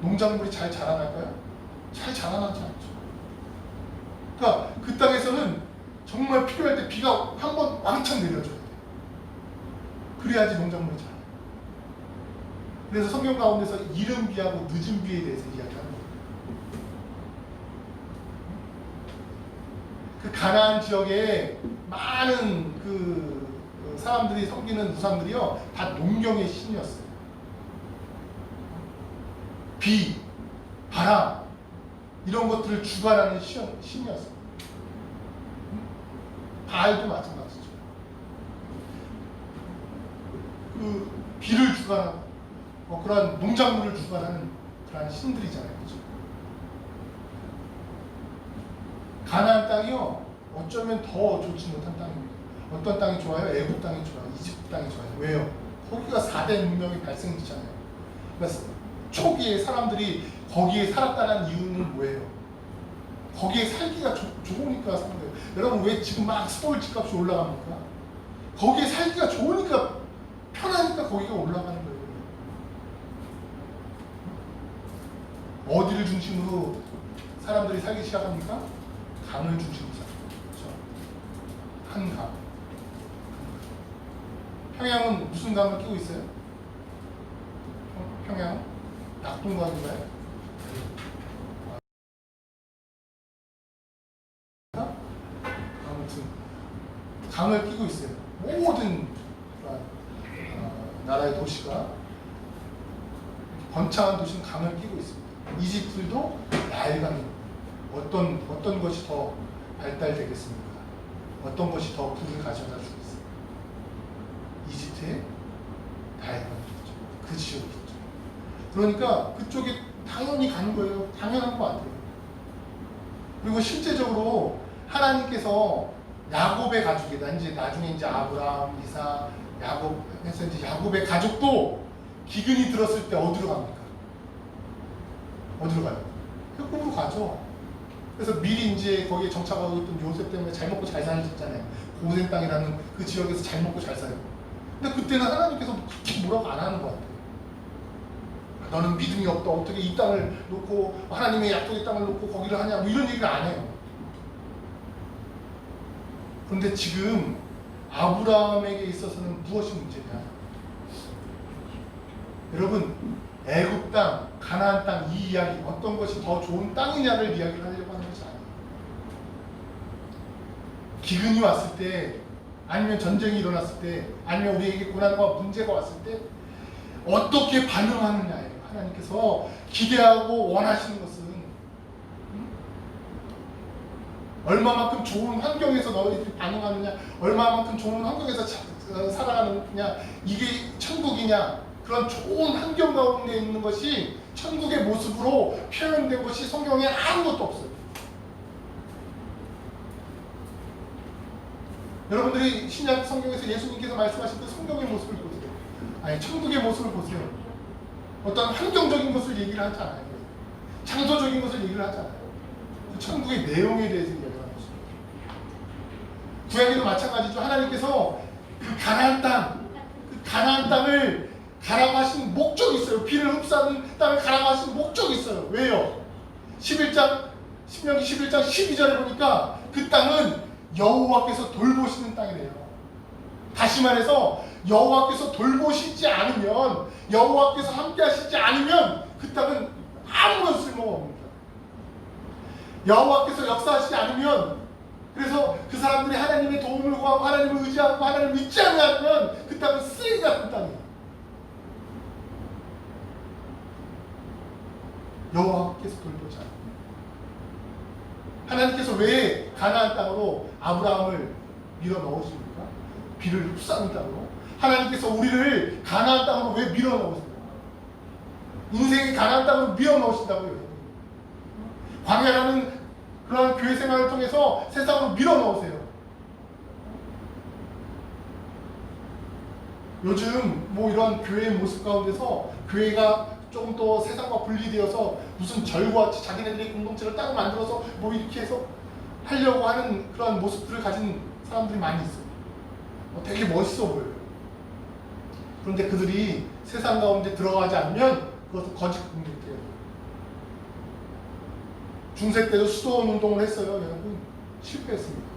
농작물이 잘 자라날까요? 잘 자라나지 않죠. 그러니까 그 땅에서는 정말 필요할 때 비가 한번 왕창 내려줘야 돼요. 그래야지 농작물이 자라요. 그래서 성경 가운데서 이른 비하고 늦은 비에 대해서 이야기하는 거예요. 그 가나안 지역에 많은 그 사람들이 섬기는 우상들이요, 다 농경의 신이었어요. 비, 바람 이런 것들을 주관하는 신이었어요. 바알도 마찬가지죠. 그 비를 주관하고 그런 농작물을 주관하는 그런 신들이잖아요. 그렇죠? 가나안 땅이요, 어쩌면 더 좋지 못한 땅입니다. 어떤 땅이 좋아요? 애굽 땅이 좋아요. 이집트 땅이 좋아요. 왜요? 거기가 4대 문명이 발생했잖아요. 그래서 초기에 사람들이 거기에 살았다는 이유는 뭐예요? 거기에 살기가 좋으니까 사는 거예요. 여러분, 왜 지금 막 서울 집값이 올라갑니까? 거기에 살기가 좋으니까, 편하니까 거기가 올라가는 거예요. 어디를 중심으로 사람들이 살기 시작합니까? 강을 중심으로 살아요. 그렇죠? 한강. 평양은 무슨 강을 끼고 있어요? 평양? 낙동강인가요? 아무튼 강을 끼고 있어요. 모든 나라의 도시가, 번창한 도시는 강을 끼고 있습니다. 이집트도 나일강입니다. 어떤 것이 더 발달되겠습니까? 어떤 것이 더 부를 가져다 주겠어요? 이집트의 나일강이죠. 그 지역이죠. 그러니까 그쪽에 당연히 가는 거예요. 당연한 거 같아요. 그리고 실제적으로 하나님께서 야곱의 가족이다. 이제 나중에 이제 아브라함, 이삭, 야곱 해서 이제 야곱의 가족도 기근이 들었을 때 어디로 갑니까? 어디로 가요? 흑궁으로 가죠. 그래서 미리 이제 거기에 정착하고 있던 요셉 때문에 잘 먹고 잘 사셨잖아요. 고센 땅이라는 그 지역에서 잘 먹고 잘 살아요. 근데 그때는 하나님께서 그렇게 뭐라고 안 하는 것 같아요. 너는 믿음이 없다. 어떻게 이 땅을 놓고 하나님의 약속의 땅을 놓고 거기를 하냐. 뭐 이런 얘기를 안 해요. 그런데 지금 아브라함에게 있어서는 무엇이 문제냐? 여러분, 애굽 땅, 가나안 땅 이 이야기 어떤 것이 더 좋은 땅이냐를 이야기를 하려고 하는 것이 아니에요. 기근이 왔을 때, 아니면 전쟁이 일어났을 때, 아니면 우리에게 고난과 문제가 왔을 때 어떻게 반응하느냐예요. 하나님께서 기대하고 원하시는 것은 얼마만큼 좋은 환경에서 너희들이 반응하느냐, 얼마만큼 좋은 환경에서 살아가느냐, 이게 천국이냐, 그런 좋은 환경 가운데 있는 것이 천국의 모습으로 표현된 것이 성경에 아무것도 없어요. 여러분들이 신약 성경에서 예수님께서 말씀하신 그 성경의 모습을 보세요. 아니, 천국의 모습을 보세요. 어떤 환경적인 것을 얘기를 하지 않아요. 창조적인 것을 얘기를 하지 않아요. 그 천국의 내용에 대해서 얘기하는 것입니다. 구약에도 마찬가지죠. 하나님께서 그 가나안 땅을 가라고 하신 목적이 있어요. 비를 흡수하는 땅을 가라고 하신 목적이 있어요. 왜요? 11장, 신명기 11장 12절에 보니까 그 땅은 여호와께서 돌보시는 땅이래요. 다시 말해서 여호와께서 돌보시지 않으면, 여호와께서 함께 하시지 않으면 그 땅은 아무런 쓸모가 없습니다. 여호와께서 역사하시지 않으면, 그래서 그 사람들이 하나님의 도움을 구하고 하나님을 의지하고 하나님을 믿지 않으면 그 땅은 쓰레기 같은 땅이에요. 여호와께서 돌보지 않으면. 하나님께서 왜 가나안 땅으로 아브라함을 밀어 넣으십니까? 비를 흡수하는 땅으로. 하나님께서 우리를 가나안 땅으로 왜 밀어 넣으십니까? 인생이 가나안 땅으로 밀어 넣으신다고요. 광야라는 그런 교회 생활을 통해서 세상으로 밀어 넣으세요. 요즘 뭐 이런 교회의 모습 가운데서 교회가 조금 더 세상과 분리되어서 무슨 절과 자기네들의 공동체를 따로 만들어서 뭐 이렇게 해서 하려고 하는 그런 모습들을 가진 사람들이 많이 있어요. 되게 멋있어 보여요. 그런데 그들이 세상 가운데 들어가지 않으면 그것은 거짓 공동체예요. 중세 때도 수도원 운동을 했어요. 여러분, 실패했습니다.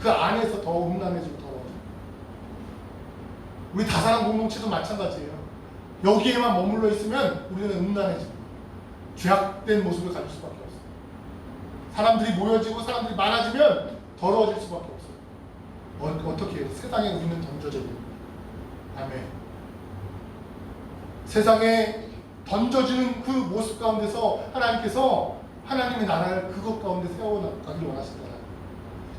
그 안에서 더 음란해지고 더러워져요. 우리 다사랑 공동체도 마찬가지예요. 여기에만 머물러 있으면 우리는 음란해집니다. 죄악된 모습을 가질 수밖에 없어요. 사람들이 모여지고 사람들이 많아지면 더러워질 수밖에 없어요. 어떻게 해요? 세상에 우리는 던져져요. 아멘. 세상에 던져지는 그 모습 가운데서 하나님께서 하나님의 나라를 그것 가운데 세워가기를 원하신다.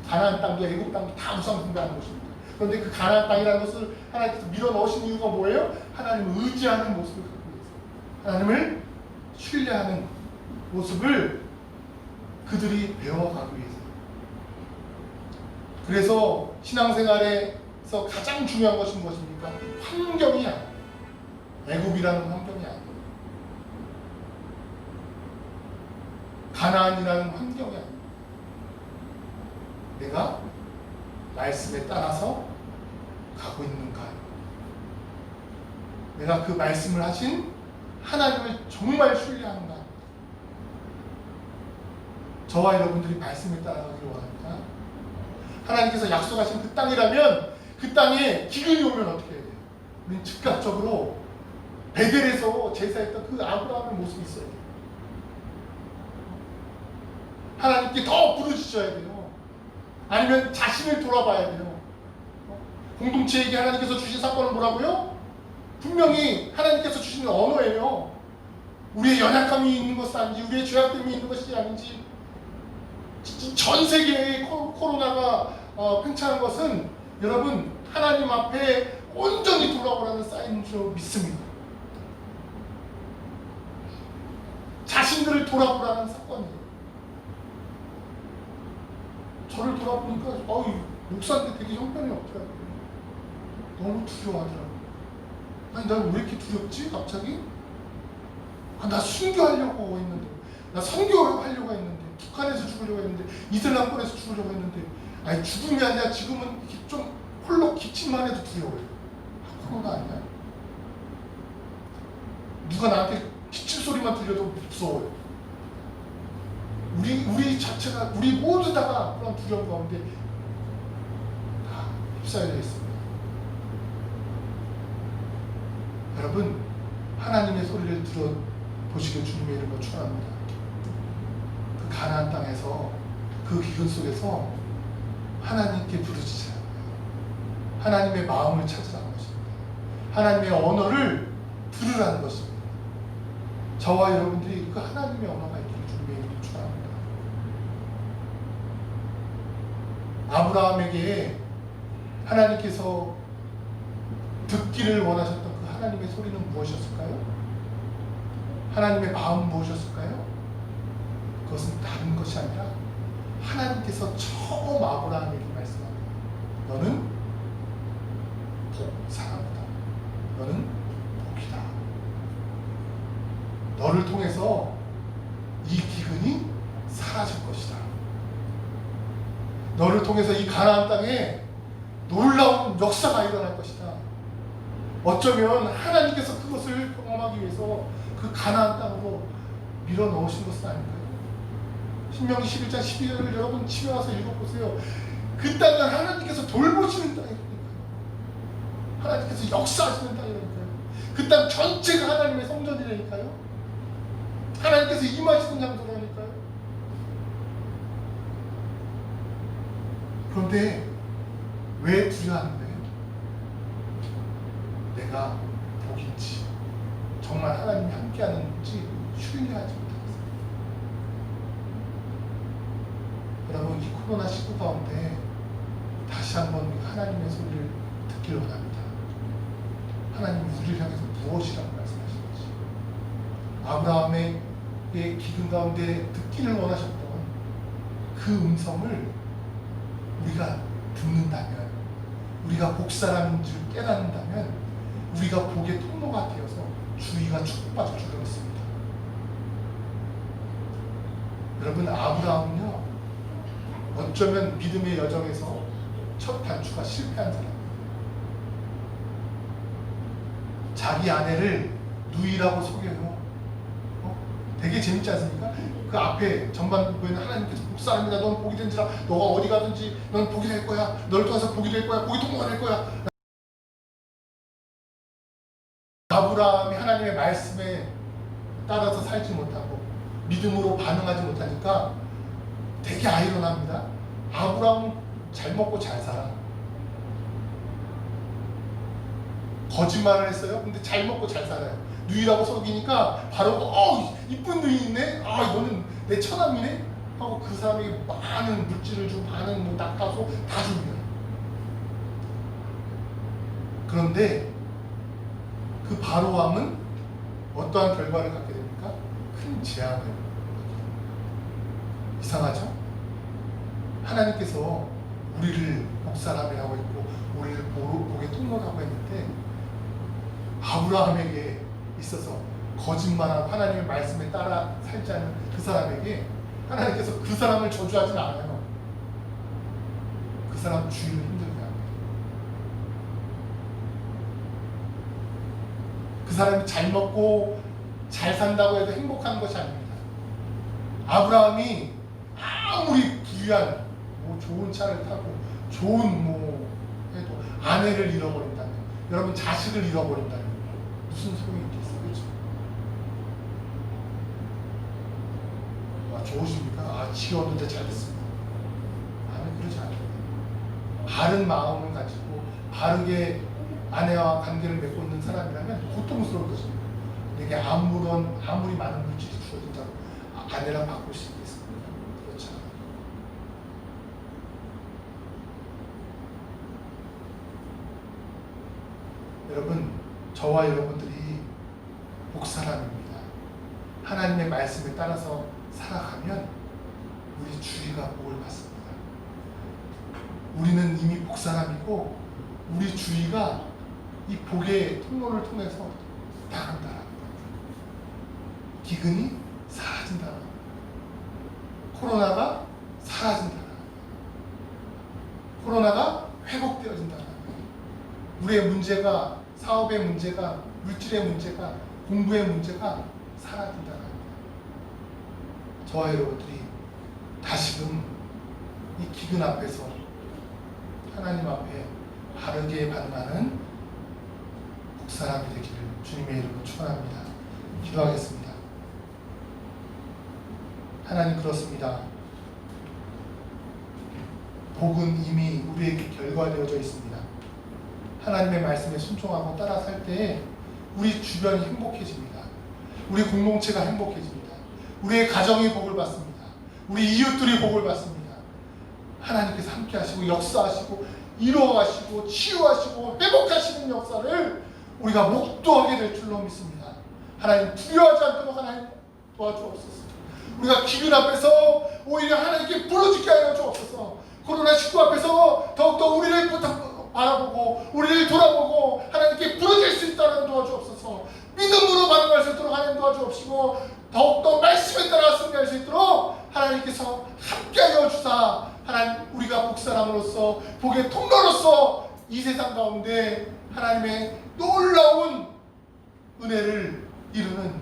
가나안 땅도 애굽 땅도 다 우상 숭배하는 곳입니다. 그런데 그 가나안 땅이라는 것을 하나님께서 밀어 넣으신 이유가 뭐예요? 하나님을 의지하는 모습을 갖고 있어요. 하나님을 신뢰하는 모습을 그들이 배워가기 위해서. 그래서 신앙생활에서 가장 중요한 것은 무엇입니까? 환경이 아니에요. 애굽이라는 환경이 아니에요. 가나안이라는 환경이 아니에요. 내가 말씀에 따라서 가고 있는가? 내가 그 말씀을 하신 하나님을 정말 신뢰하는가? 저와 여러분들이 말씀에 따라가기를 원합니다. 하나님께서 약속하신 그 땅이라면 그 땅에 기근이 오면 어떻게 해야 돼요? 우리는 즉각적으로 베델에서 제사했던 그 아브라함의 모습이 있어야 돼요. 하나님께 더 부르짖어야 돼요. 아니면 자신을 돌아봐야 돼요. 공동체에게 하나님께서 주신 사건은 뭐라고요? 분명히 하나님께서 주시는 언어예요. 우리의 연약함이 있는 것은 아닌지, 우리의 죄악됨이 있는 것이 아닌지. 전 세계에 코로나가 팽창한 것은 여러분 하나님 앞에 온전히 돌아오라는 사인인 줄 믿습니다. 자신들을 돌아보라는 사건이에요. 저를 돌아보니까 목사한테 되게 형편이 없더라고요. 너무 두려워하더라고요. 아니 난 왜 이렇게 두렵지 갑자기? 아, 나 순교하려고 했는데, 나 선교를 하려고 했는데, 북한에서 죽으려고 했는데, 이슬람권에서 죽으려고 했는데, 아니 죽음이 아니라 지금은 이렇게 좀 홀로 기침만 해도 두려워요. 아, 코로나 아니야? 누가 나한테 기침 소리만 들려도 무서워요. 우리 자체가, 우리 모두 다가 그런 두려움 가운데 다 휩싸여져 있습니다. 여러분, 하나님의 소리를 들어보시길 주님의 이름으로 축원합니다. 그 가나안 땅에서, 그 기근 속에서 하나님께 부르짖으라는 거예요. 하나님의 마음을 찾으라는 것입니다. 하나님의 언어를 들으라는 것입니다. 저와 여러분들이 그 하나님의 언어가 있기를 주님의 이름으로 축원합니다. 아브라함에게 하나님께서 듣기를 원하셨던 그 하나님의 소리는 무엇이었을까요? 하나님의 마음은 무엇이었을까요? 그것은 다른 것이 아니라 하나님께서 처음 아브라함에게 말씀합니다. 너는 복사람이다. 너는 복이다. 너를 통해서 이 기근이 사라질 것이다. 너를 통해서 이 가나안 땅에 놀라운 역사가 일어날 것이다. 어쩌면 하나님께서 그것을 경험하기 위해서 그 가나안 땅으로 밀어 넣으신 것은 아닐까요? 신명기 11장 12절을 여러분 집에 와서 읽어보세요. 그 땅은 하나님께서 돌보시는 땅이니까요. 하나님께서 역사하시는 땅이니까요. 그 땅 전체가 하나님의 성전이라니까요. 하나님께서 임하시는 장소라니까요. 그런데 왜 두려워하는 거예요? 내가 복인지, 정말 하나님이 함께하는지 신뢰하지 못하겠어요. 여러분, 이 코로나19 가운데 다시 한번 하나님의 소리를 듣기를 원합니다. 하나님이 우리를 향해서 무엇이라고 말씀하시는지, 아브라함의 기근 가운데 듣기를 원하셨던 그 음성을 우리가 듣는다면, 우리가 복사라는 줄 깨닫는다면 우리가 복의 통로가 되어서 주위가 축복받을 줄로 믿습니다. 여러분, 아브라함은요, 어쩌면 믿음의 여정에서 첫 단추가 실패한 사람이에요. 자기 아내를 누이라고 속여요. 되게 재밌지 않습니까? 그 앞에 전반 보이는 하나님께서 복사합니다. 넌 복이 된지라. 너가 어디 가든지 넌 복이 될 거야. 너를 통해서 복이 될 거야. 복이 통로가 될 거야. 아브라함이 하나님의 말씀에 따라서 살지 못하고 믿음으로 반응하지 못하니까 되게 아이러니합니다. 아브라함은 잘 먹고 잘 살아. 거짓말을 했어요. 근데 잘 먹고 잘 살아요. 누이라고 속이니까 바로 이쁜 누이 있네. 이거는 내 처남이네. 하고 그 사람에게 많은 물질을 주고 많은 뭐 낙타소 다 줍니다. 그런데 그 바로왕은 어떠한 결과를 갖게 됩니까? 큰 재앙을. 이상하죠? 하나님께서 우리를 복사람이라고 했고 우리를 복의 통로라고 했는데 아브라함에게 있어서 거짓말하고 하나님의 말씀에 따라 살지 않은 그 사람에게 하나님께서 그 사람을 저주하진 않아요. 그 사람 주인을 힘들게 합니다. 그 사람이 잘 먹고 잘 산다고 해도 행복한 것이 아닙니다. 아브라함이 아무리 부유한 좋은 차를 타고 좋은 해도 아내를 잃어버린다면, 여러분 자식을 잃어버린다면 무슨 소용이 있겠어요? 그렇죠? 좋으십니까? 지었는데 잘 됐습니다. 아니, 그러지 않아요. 바른 마음을 가지고 바르게 아내와 관계를 맺고 있는 사람이라면 고통스러울 것입니다. 내게 아무리 많은 물질이 주어진다고 아내랑 바꿀 수 있겠습니까? 그렇지 않아요. 여러분, 저와 여러분들이 복사람입니다. 하나님의 말씀에 따라서 살아가면 우리 주위가 복을 받습니다. 우리는 이미 복사람이고 우리 주위가 이 복의 통로를 통해서 나간다. 기근이 사라진다. 코로나가 사라진다. 코로나가 회복되어진다. 우리의 문제가, 사업의 문제가, 물질의 문제가, 공부의 문제가 사라진다. 저와 여러분들이 다시금 이 기근 앞에서 하나님 앞에 바르게 반응하는 복사람이 되기를 주님의 이름으로 축원합니다. 기도하겠습니다. 하나님, 그렇습니다. 복은 이미 우리에게 결과되어져 있습니다. 하나님의 말씀에 순종하고 따라 살 때에 우리 주변이 행복해집니다. 우리 공동체가 행복해집니다. 우리의 가정이 복을 받습니다. 우리 이웃들이 복을 받습니다. 하나님께서 함께 하시고 역사하시고 이루어가시고 치유하시고 회복하시는 역사를 우리가 목도하게 될 줄로 믿습니다. 하나님, 두려워하지 않도록 하나님 도와주옵소서. 우리가 기근 앞에서 오히려 하나님께 부르짖게 하여 주옵소서. 코로나19 앞에서 더욱더 우리를 바라보고 우리를 돌아보고 하나님께 부르짖을 수 있다는 도와주옵소서. 믿음으로 반응할 수 있도록 하나님 도와주옵시고 더욱더 말씀에 따라 승리할 수 있도록 하나님께서 함께하여 주사 하나님, 우리가 복사람으로서 복의 통로로서 이 세상 가운데 하나님의 놀라운 은혜를 이루는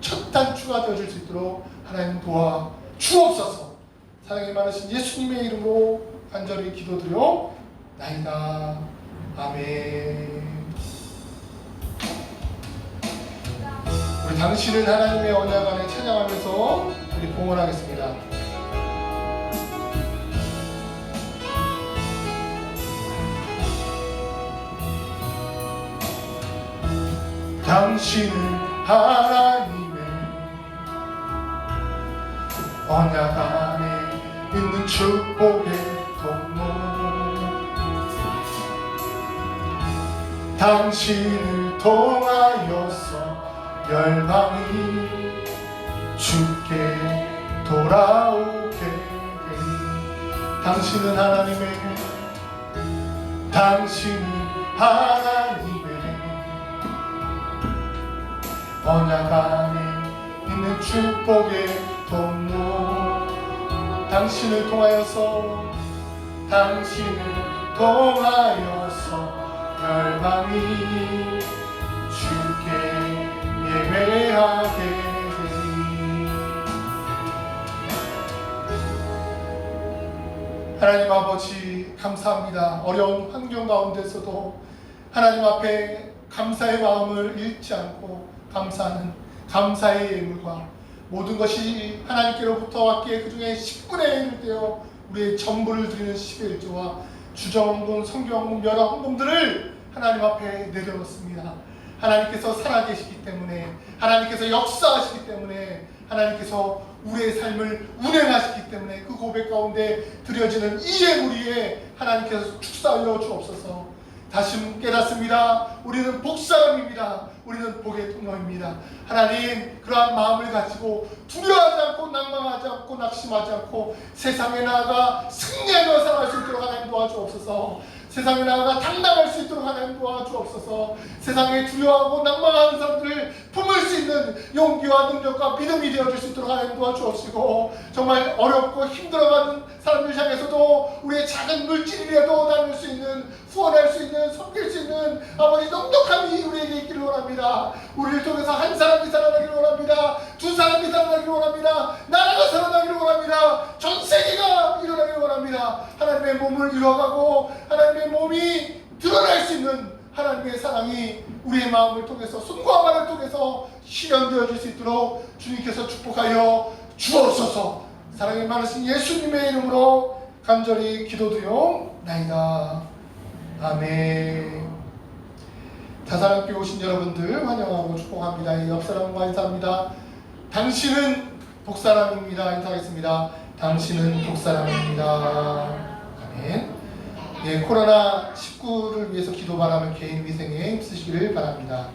첫 단추가 되어줄 수 있도록 하나님 도와 주옵소서. 사랑이 많으신 예수님의 이름으로 간절히 기도드려 나이다. 아멘. 우리 당신은 하나님의 언약 안에 찬양하면서 우리 봉헌하겠습니다. 당신은 하나님의 언약 안에 있는 축복의 통로, 당신을 통하여서 열방이 주께 돌아오게 되니 당신은 하나님의 언약 안에 있는 축복의 통로, 당신을 통하여서 열방이 주께 예배하게 되니 하나님 아버지, 감사합니다. 어려운 환경 가운데서도 하나님 앞에 감사의 마음을 잃지 않고 감사하는 감사의 예물과 모든 것이 하나님께로부터 왔기에 그 중에 10분의 1을 떼어 우리의 전부를 드리는 11조와 주정헌금, 성경헌금, 여러 헌금들을 하나님 앞에 내려놓습니다. 하나님께서 살아계시기 때문에, 하나님께서 역사하시기 때문에, 하나님께서 우리의 삶을 운행하시기 때문에 그 고백 가운데 드려지는 이 예물위에 하나님께서 축사하여 주옵소서. 다시 깨닫습니다. 우리는 복사람입니다. 우리는 복의 통로입니다. 하나님, 그러한 마음을 가지고 두려워하지 않고 낭망하지 않고 낙심하지 않고 세상에 나아가 승리하며 살아갈 수 있도록 하나님 도와주옵소서. 세상에 나아가 당당할 수 있도록 하나님 도와주옵소서. 세상에 두려워하고 낭망하는 사람들을 품을 수 있는 용기와 능력과 믿음이 되어줄 수 있도록 하나님 도와주옵시고, 정말 어렵고 힘들어가는 사람들 향해서도 우리의 작은 물질이라도 나눌 수 있는, 후원할 수 있는, 섬길 수 있는 아버지 넉넉함이 우리에게 있기를 원합니다. 우리를 통해서 한 사람이 살아나기를 원합니다. 두 사람이 살아나기를 원합니다. 나라가 살아나기를 원합니다. 전 세계가 일어나기를 원합니다. 하나님의 몸을 이뤄가고 하나님의 몸이 드러날 수 있는 하나님의 사랑이 우리의 마음을 통해서, 손과 발을 통해서 실현되어질 수 있도록 주님께서 축복하여 주옵소서. 사랑이 많으신 예수님의 이름으로 간절히 기도드리옵나이다. 아멘. 다사랑교회 오신 여러분들 환영하고 축복합니다. 옆사람과 인사합니다. 당신은 복사람입니다. 인사하겠습니다. 당신은 복사람입니다. 아멘. 예, 코로나19를 위해서 기도 바라며 개인 위생에 힘쓰시기를 바랍니다.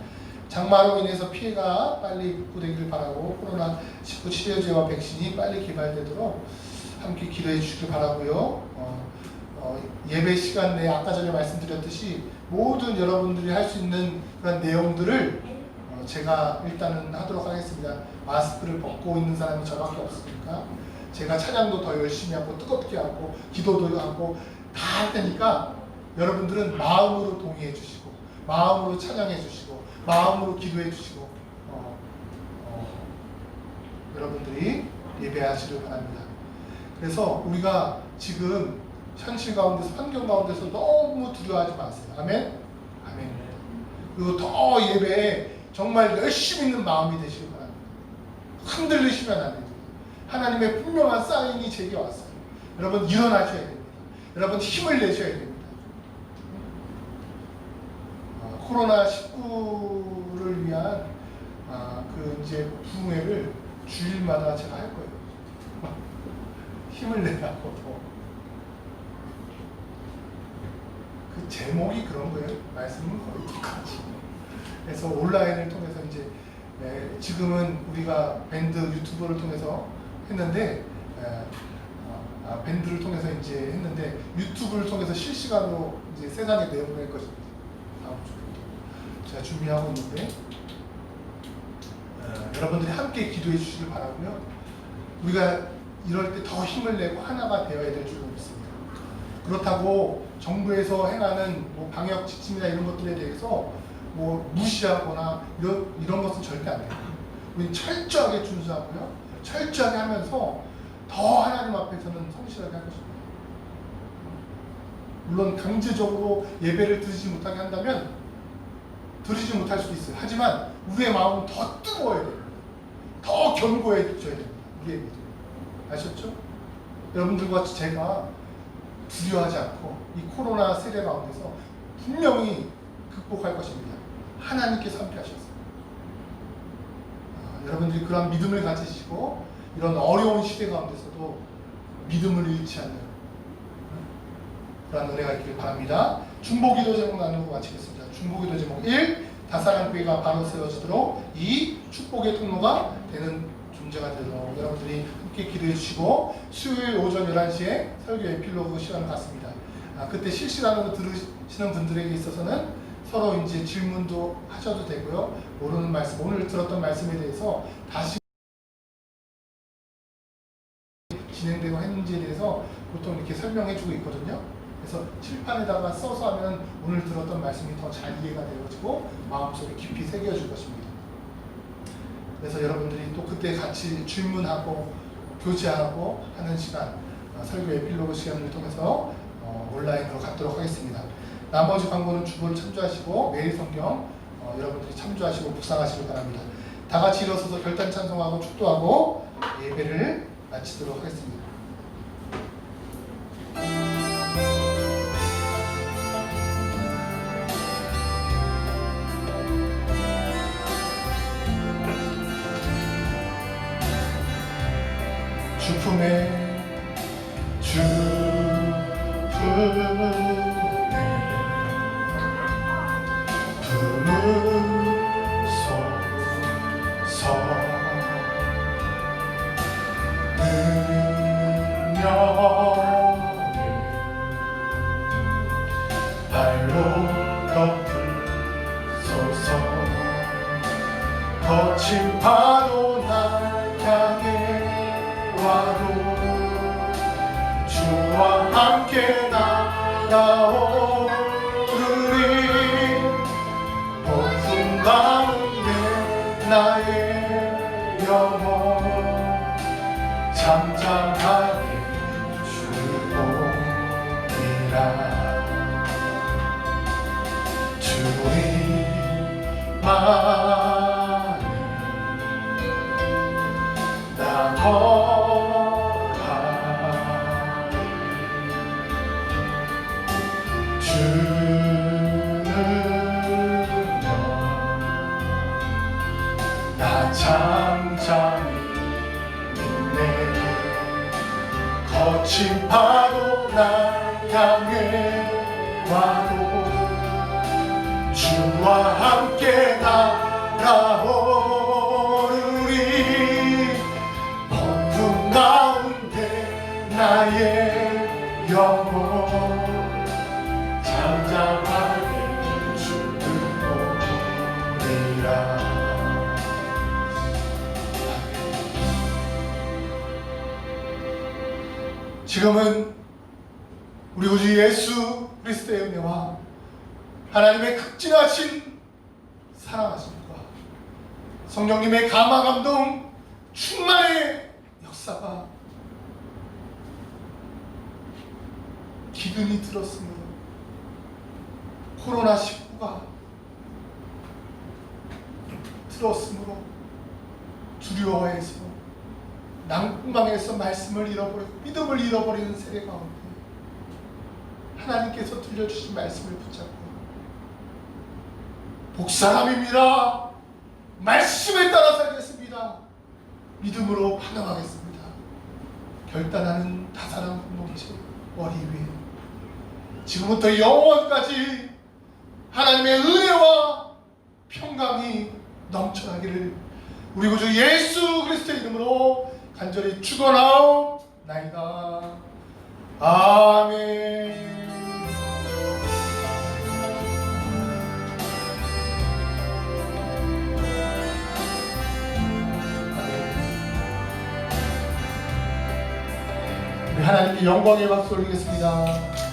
장마로 인해서 피해가 빨리 극복되기를 바라고 코로나19 치료제와 백신이 빨리 개발되도록 함께 기도해 주시길 바라고요. 예배 시간 내에 아까 전에 말씀드렸듯이 모든 여러분들이 할 수 있는 그런 내용들을 제가 일단은 하도록 하겠습니다. 마스크를 벗고 있는 사람이 저밖에 없으니까 제가 찬양도 더 열심히 하고 뜨겁게 하고 기도도 하고 다 할 테니까 여러분들은 마음으로 동의해 주시고 마음으로 찬양해 주시고 마음으로 기도해 주시고 여러분들이 예배하시길 바랍니다. 그래서 우리가 지금 현실 가운데서 환경 가운데서 너무 두려워하지 마세요. 아멘? 아멘. 그리고 더 예배에 정말 열심히 있는 마음이 되시길 바랍니다. 흔들리시면 안 됩니다. 하나님의 분명한 사인이 제게 왔어요. 여러분 일어나셔야 됩니다. 여러분 힘을 내셔야 됩니다. 코로나19를 위한 그 이제 부흥회를 주일마다 제가 할 거예요. 힘을 내라고. 그 제목이 그런 거예요. 말씀은 거의 똑같이. 그래서 온라인을 통해서 이제 지금은 우리가 밴드 유튜브를 통해서 했는데 밴드를 통해서 이제 했는데 유튜브를 통해서 실시간으로 이제 세상에 내보낼 것입니다. 다음 주부터 제가 준비하고 있는데 여러분들이 함께 기도해 주시길 바라고요. 우리가 이럴 때 더 힘을 내고 하나가 되어야 될 줄로 믿습니다. 그렇다고 정부에서 행하는 뭐 방역 지침이나 이런 것들에 대해서 뭐 무시하거나 이런 것은 절대 안 됩니다. 우리는 철저하게 준수하고요. 철저하게 하면서 더 하나님 앞에서는 성실하게 할 것입니다. 물론 강제적으로 예배를 드리지 못하게 한다면 드리지 못할 수도 있어요. 하지만 우리의 마음은 더 뜨거워야 됩니다. 더 견고해져야 됩니다. 우리의 믿음. 아셨죠? 여러분들과 제가 두려워하지 않고 이 코로나 세대 가운데서 분명히 극복할 것입니다. 하나님께서 함께 하셨습니다. 여러분들이 그런 믿음을 가지시고 이런 어려운 시대 가운데서도 믿음을 잃지 않는 그런 은혜가 있기를 바랍니다. 중보기도 제목 나누고 마치겠습니다. 중보기도 제목 1. 다사랑교회가 바로 세워지도록 2. 축복의 통로가 되는 존재가 되도록 여러분들이 함께 기도해 주시고 수요일 오전 11시에 설교 에필로그 시간을 갖습니다. 그때 실시간으로 들으시는 분들에게 있어서는 서로 이제 질문도 하셔도 되고요. 모르는 말씀, 오늘 들었던 말씀에 대해서 다시 진행되고 했는지에 대해서 보통 이렇게 설명해주고 있거든요. 그래서 칠판에다가 써서 하면 오늘 들었던 말씀이 더 잘 이해가 되어지고 마음속에 깊이 새겨질 것입니다. 그래서 여러분들이 또 그때 같이 질문하고 교제하고 하는 시간, 설교 에필로그 시간을 통해서 온라인으로 갖도록 하겠습니다. 나머지 광고는 주보를 참조하시고 매일 성경 여러분들이 참조하시고 묵상하시길 바랍니다. 다 같이 일어서서 결단 찬송하고 축도하고 예배를 마치도록 하겠습니다. 주품에 발로 덮으소서. 거친 파도 날 향해 와도 주와 함께 나아오르리. 폭풍 가운데 나의 영혼 잠잠하게 주오리라. 주님만을 나 거하리. 주는요 나 잠잠히 믿네. 거친 파도 날 향해 와도 주와 함께 나아오르리. 폭풍 가운데 나의 영혼 지금은 우리 구주 예수 그리스도의 은혜와 하나님의 극진하신 사랑하심과 성령님의 감화 감동 충만의 역사가 기근이 들었으므로 코로나19가 들었으므로 두려워해서 낭망해서 말씀을 잃어버리고 믿음을 잃어버리는 세대 가운데 하나님께서 들려주신 말씀을 붙잡고 복사람입니다. 말씀에 따라 살겠습니다. 믿음으로 반응하겠습니다. 결단하는 다사랑 공동체 머리 위에 지금부터 영원까지 하나님의 은혜와 평강이 넘쳐나기를 우리 구주 예수 그리스도의 이름으로 간절히 축원하옵나이다. 아멘. 우리 하나님께 영광의 박수 올리겠습니다.